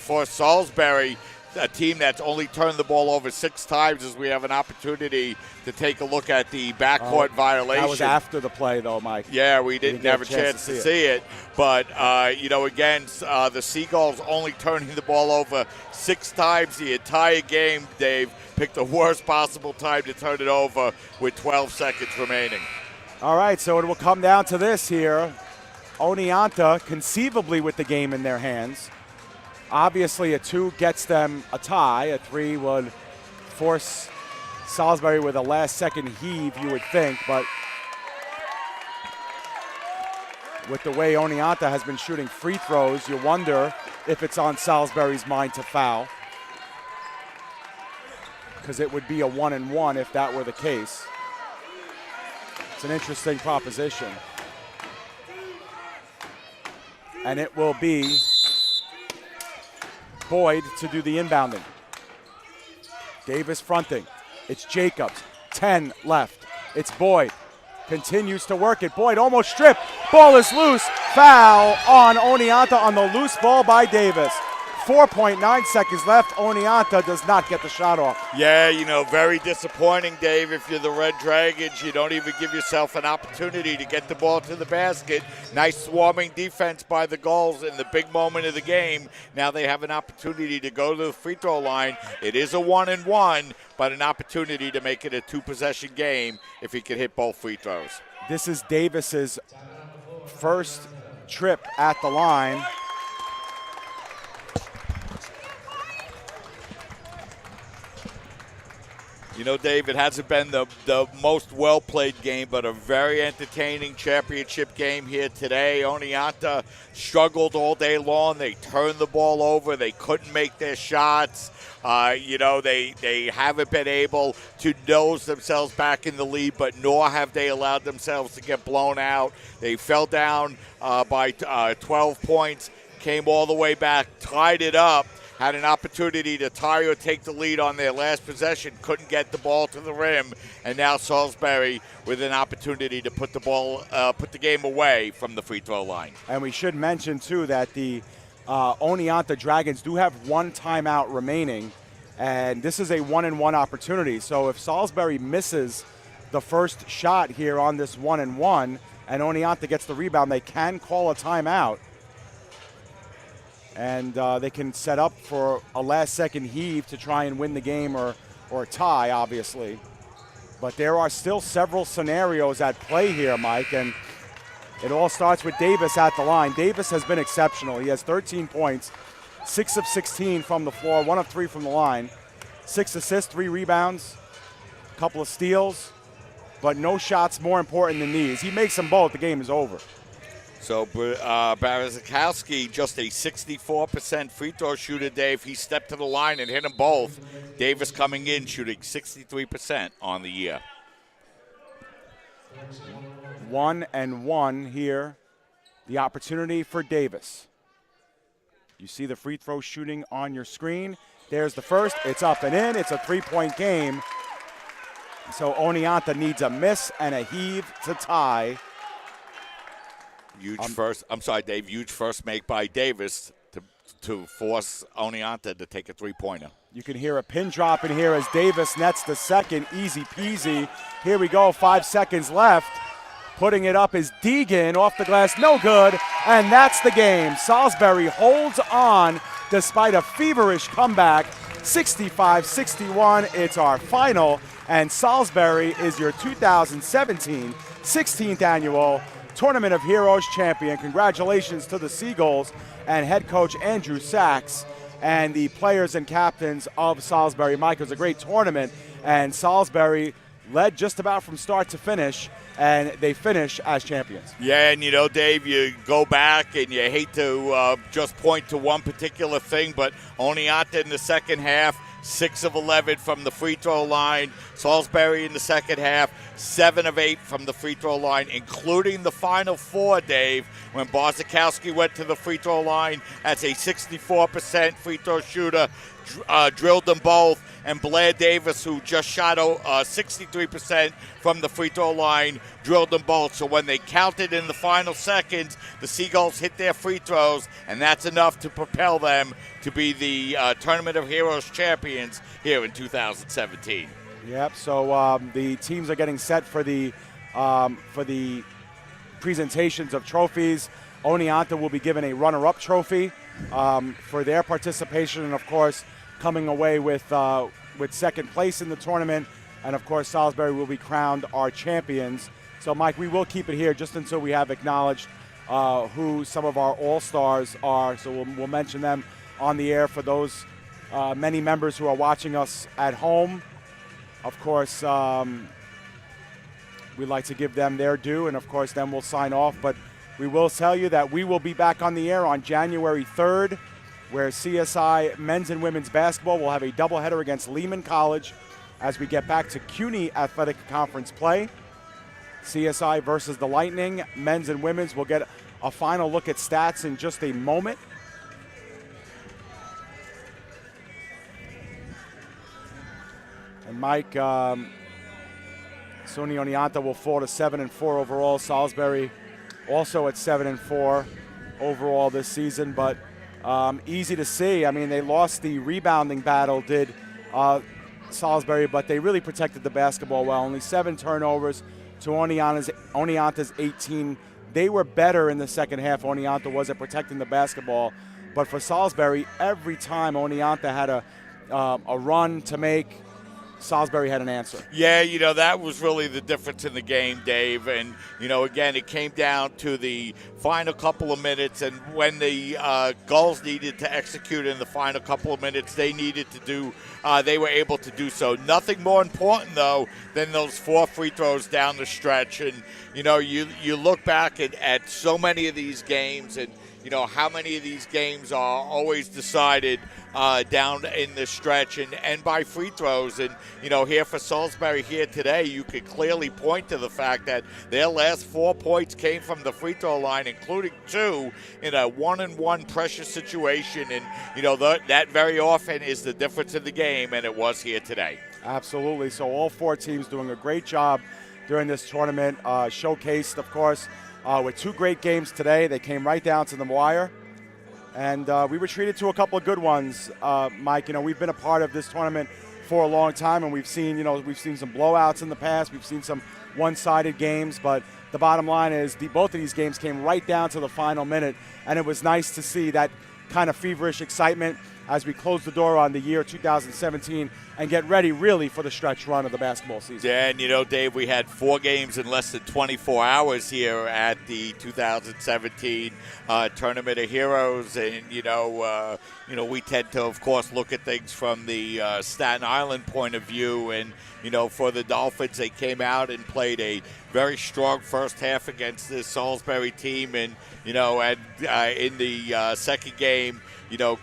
for Salisbury, a team that's only turned the ball over 6 times as we have an opportunity to take a look at the backcourt violation. That was after the play, though, Mike. Yeah, we didn't have a chance to see it. But, again, the Seagulls only turning the ball over 6 times the entire game, Dave. Picked the worst possible time to turn it over with 12 seconds remaining. All right, so it will come down to this here. Oneonta conceivably with the game in their hands. Obviously, a 2 gets them a tie. A 3 would force Salisbury with a last-second heave, you would think. But with the way Oneonta has been shooting free throws, you wonder if it's on Salisbury's mind to foul, because it would be a 1-and-1 if that were the case. It's an interesting proposition. And it will be Boyd to do the inbounding. Davis fronting. It's Jacobs. 10 left. It's Boyd. Continues to work it. Boyd almost stripped. Ball is loose. Foul on Oneonta on the loose ball by Davis. 4.9 seconds left. Oneonta does not get the shot off. Yeah, very disappointing, Dave. If you're the Red Dragons, you don't even give yourself an opportunity to get the ball to the basket. Nice swarming defense by the Gulls in the big moment of the game. Now they have an opportunity to go to the free throw line. It is a 1-and-1, but an opportunity to make it a 2-possession game if he can hit both free throws. This is Davis's first trip at the line. Dave, it hasn't been the most well-played game, but a very entertaining championship game here today. Oneonta struggled all day long. They turned the ball over. They couldn't make their shots. They haven't been able to nose themselves back in the lead, but nor have they allowed themselves to get blown out. They fell down by 12 points, came all the way back, tied it up. Had an opportunity to tie or take the lead on their last possession, couldn't get the ball to the rim, and now Salisbury with an opportunity to put the game away from the free throw line. And we should mention too that the Oneonta Dragons do have 1 timeout remaining, and this is a 1-and-1 opportunity. So if Salisbury misses the first shot here on this 1-and-1, and Oneonta gets the rebound, they can call a timeout. And they can set up for a last-second heave to try and win the game or tie, obviously. But there are still several scenarios at play here, Mike, and it all starts with Davis at the line. Davis has been exceptional. He has 13 points, 6 of 16 from the floor, 1 of 3 from the line, 6 assists, 3 rebounds, a couple of steals, but no shots more important than these. He makes them both, the game is over. So Barazikowski, just a 64% free throw shooter, Dave. He stepped to the line and hit them both. Davis coming in shooting 63% on the year. 1-and-1 here. The opportunity for Davis. You see the free throw shooting on your screen. There's the first. It's up and in. It's a 3-point game. So Oneonta needs a miss and a heave to tie. Huge first make by Davis to force Oneonta to take a 3-pointer. You can hear a pin drop in here as Davis nets the second. Easy peasy. Here we go, 5 seconds left. Putting it up is Deegan off the glass, no good, and that's the game. Salisbury holds on despite a feverish comeback, 65-61. It's our final, and Salisbury is your 2017 16th annual Tournament of Heroes champion. Congratulations to the Seagulls and head coach Andrew Sachs and the players and captains of Salisbury. Mike, it was a great tournament, and Salisbury led just about from start to finish, and they finish as champions. Yeah, and Dave, you go back and you hate to just point to one particular thing, but Oneonta in the second half, 6 of 11 from the free throw line. Salisbury in the second half, 7 of 8 from the free throw line, including the final 4, Dave, when Barzakowski went to the free throw line as a 64% free throw shooter, drilled them both, and Blair Davis, who just shot 63% from the free throw line, drilled them both. So when they counted in the final seconds, the Seagulls hit their free throws, and that's enough to propel them to be the Tournament of Heroes champions here in 2017. Yep, so the teams are getting set for the presentations of trophies. Oneonta will be given a runner-up trophy for their participation, and of course, coming away with second place in the tournament. And of course, Salisbury will be crowned our champions. So Mike, we will keep it here just until we have acknowledged who some of our all-stars are. So we'll mention them on the air for those many members who are watching us at home. Of course, we'd like to give them their due, and of course, then we'll sign off. But we will tell you that we will be back on the air on January 3rd, where CSI men's and women's basketball will have a doubleheader against Lehman College as we get back to CUNY Athletic Conference play. CSI versus the Lightning, men's and women's. We'll get a final look at stats in just a moment. And Mike, SUNY Oneonta will fall to 7-4 overall. Salisbury also at 7-4 overall this season, but easy to see. I mean, they lost the rebounding battle, did Salisbury, but they really protected the basketball well. Only 7 turnovers to Oneonta's 18. They were better in the second half. Oneonta was at protecting the basketball, but for Salisbury, every time Oneonta had a run to make, Salisbury had an answer. Yeah, that was really the difference in the game, Dave. And, again, it came down to the final couple of minutes. And when the Gulls needed to execute in the final couple of minutes, they were able to do so. Nothing more important, though, than those 4 free throws down the stretch. And, you look back at so many of these games and, how many of these games are always decided down in the stretch and by free throws. And, here for Salisbury here today, you could clearly point to the fact that their last 4 points came from the free throw line, including 2 in a 1-on-1 pressure situation. And, that very often is the difference in the game, and it was here today. Absolutely. So all 4 teams doing a great job during this tournament, showcased, of course, with 2 great games today. They came right down to the wire, and we were treated to a couple of good ones. Mike, we've been a part of this tournament for a long time, and we've seen some blowouts in the past. We've seen some one-sided games, but the bottom line is both of these games came right down to the final minute, and it was nice to see that kind of feverish excitement as we close the door on the year 2017 and get ready really for the stretch run of the basketball season. Yeah, and Dave, we had 4 games in less than 24 hours here at the 2017 Tournament of Heroes, and we tend to, of course, look at things from the Staten Island point of view, and for the Dolphins, they came out and played a very strong first half against this Salisbury team, and in the second game,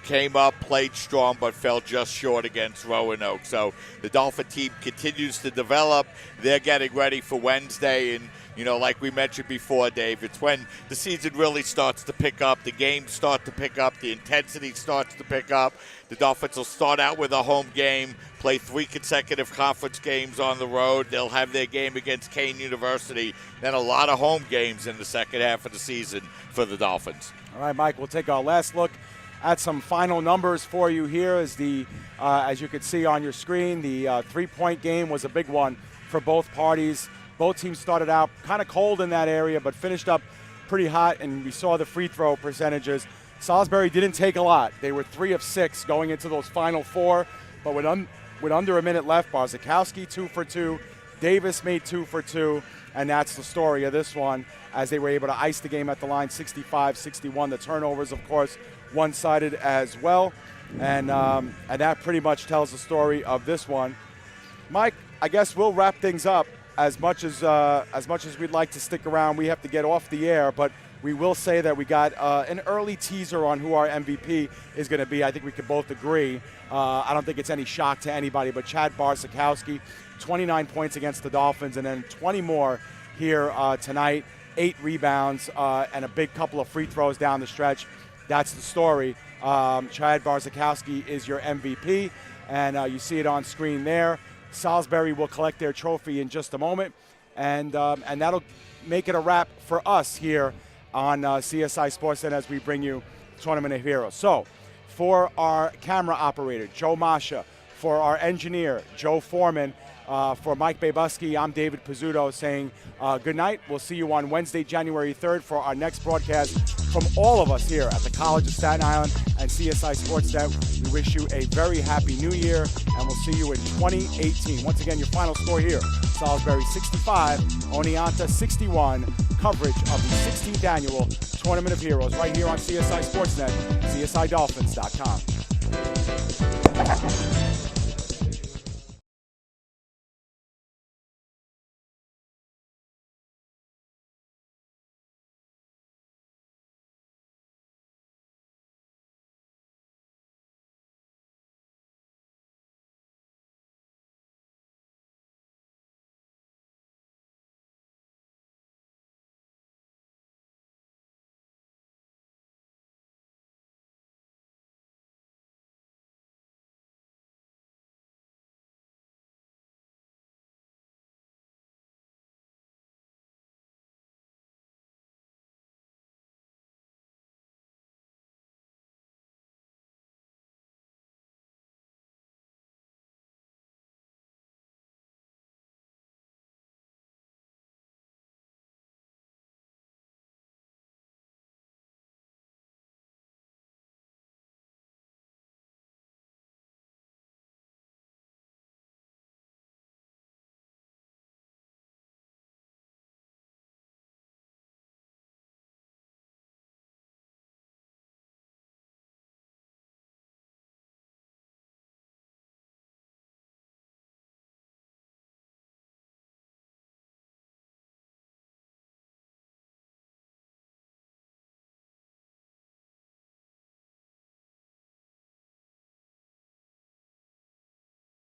came up, played strong, but fell just short against Roanoke. So the Dolphin team continues to develop. They're getting ready for Wednesday, and like we mentioned before, Dave, it's when the season really starts to pick up. The games start to pick up. The intensity starts to pick up. The Dolphins will start out with a home game, play 3 consecutive conference games on the road. They'll have their game against Kane University, then a lot of home games in the second half of the season for the Dolphins. All right, Mike, we'll take our last look at some final numbers for you here. As you can see on your screen, the 3-point game was a big one for both parties. Both teams started out kind of cold in that area, but finished up pretty hot, and we saw the free throw percentages. Salisbury didn't take a lot. They were 3 of 6 going into those final 4, but with under a minute left, Barzakowski 2 for 2, Davis made 2 for 2, and that's the story of this one, as they were able to ice the game at the line 65-61. The turnovers, of course, one-sided as well, and that pretty much tells the story of this one. Mike, I guess we'll wrap things up. As much as we'd like to stick around, we have to get off the air, but we will say that we got an early teaser on who our MVP is going to be. I think we can both agree. I don't think it's any shock to anybody, but Chad Barzakowski, 29 points against the Dolphins, and then 20 more here tonight. 8 rebounds, and a big couple of free throws down the stretch. That's the story. Chad Barzakowski is your MVP, and you see it on screen there. Salisbury will collect their trophy in just a moment, and that'll make it a wrap for us here on CSI Sportsnet as we bring you Tournament of Heroes. So, for our camera operator, Joe Masha, for our engineer, Joe Foreman, for Mike Babuski, I'm David Pizzuto saying good night. We'll see you on Wednesday, January 3rd for our next broadcast from all of us here at the College of Staten Island and CSI Sportsnet. We wish you a very happy new year, and we'll see you in 2018. Once again, your final score here, Salisbury 65, Oneonta 61. Coverage of the 16th annual Tournament of Heroes right here on CSI Sportsnet, CSIDolphins.com.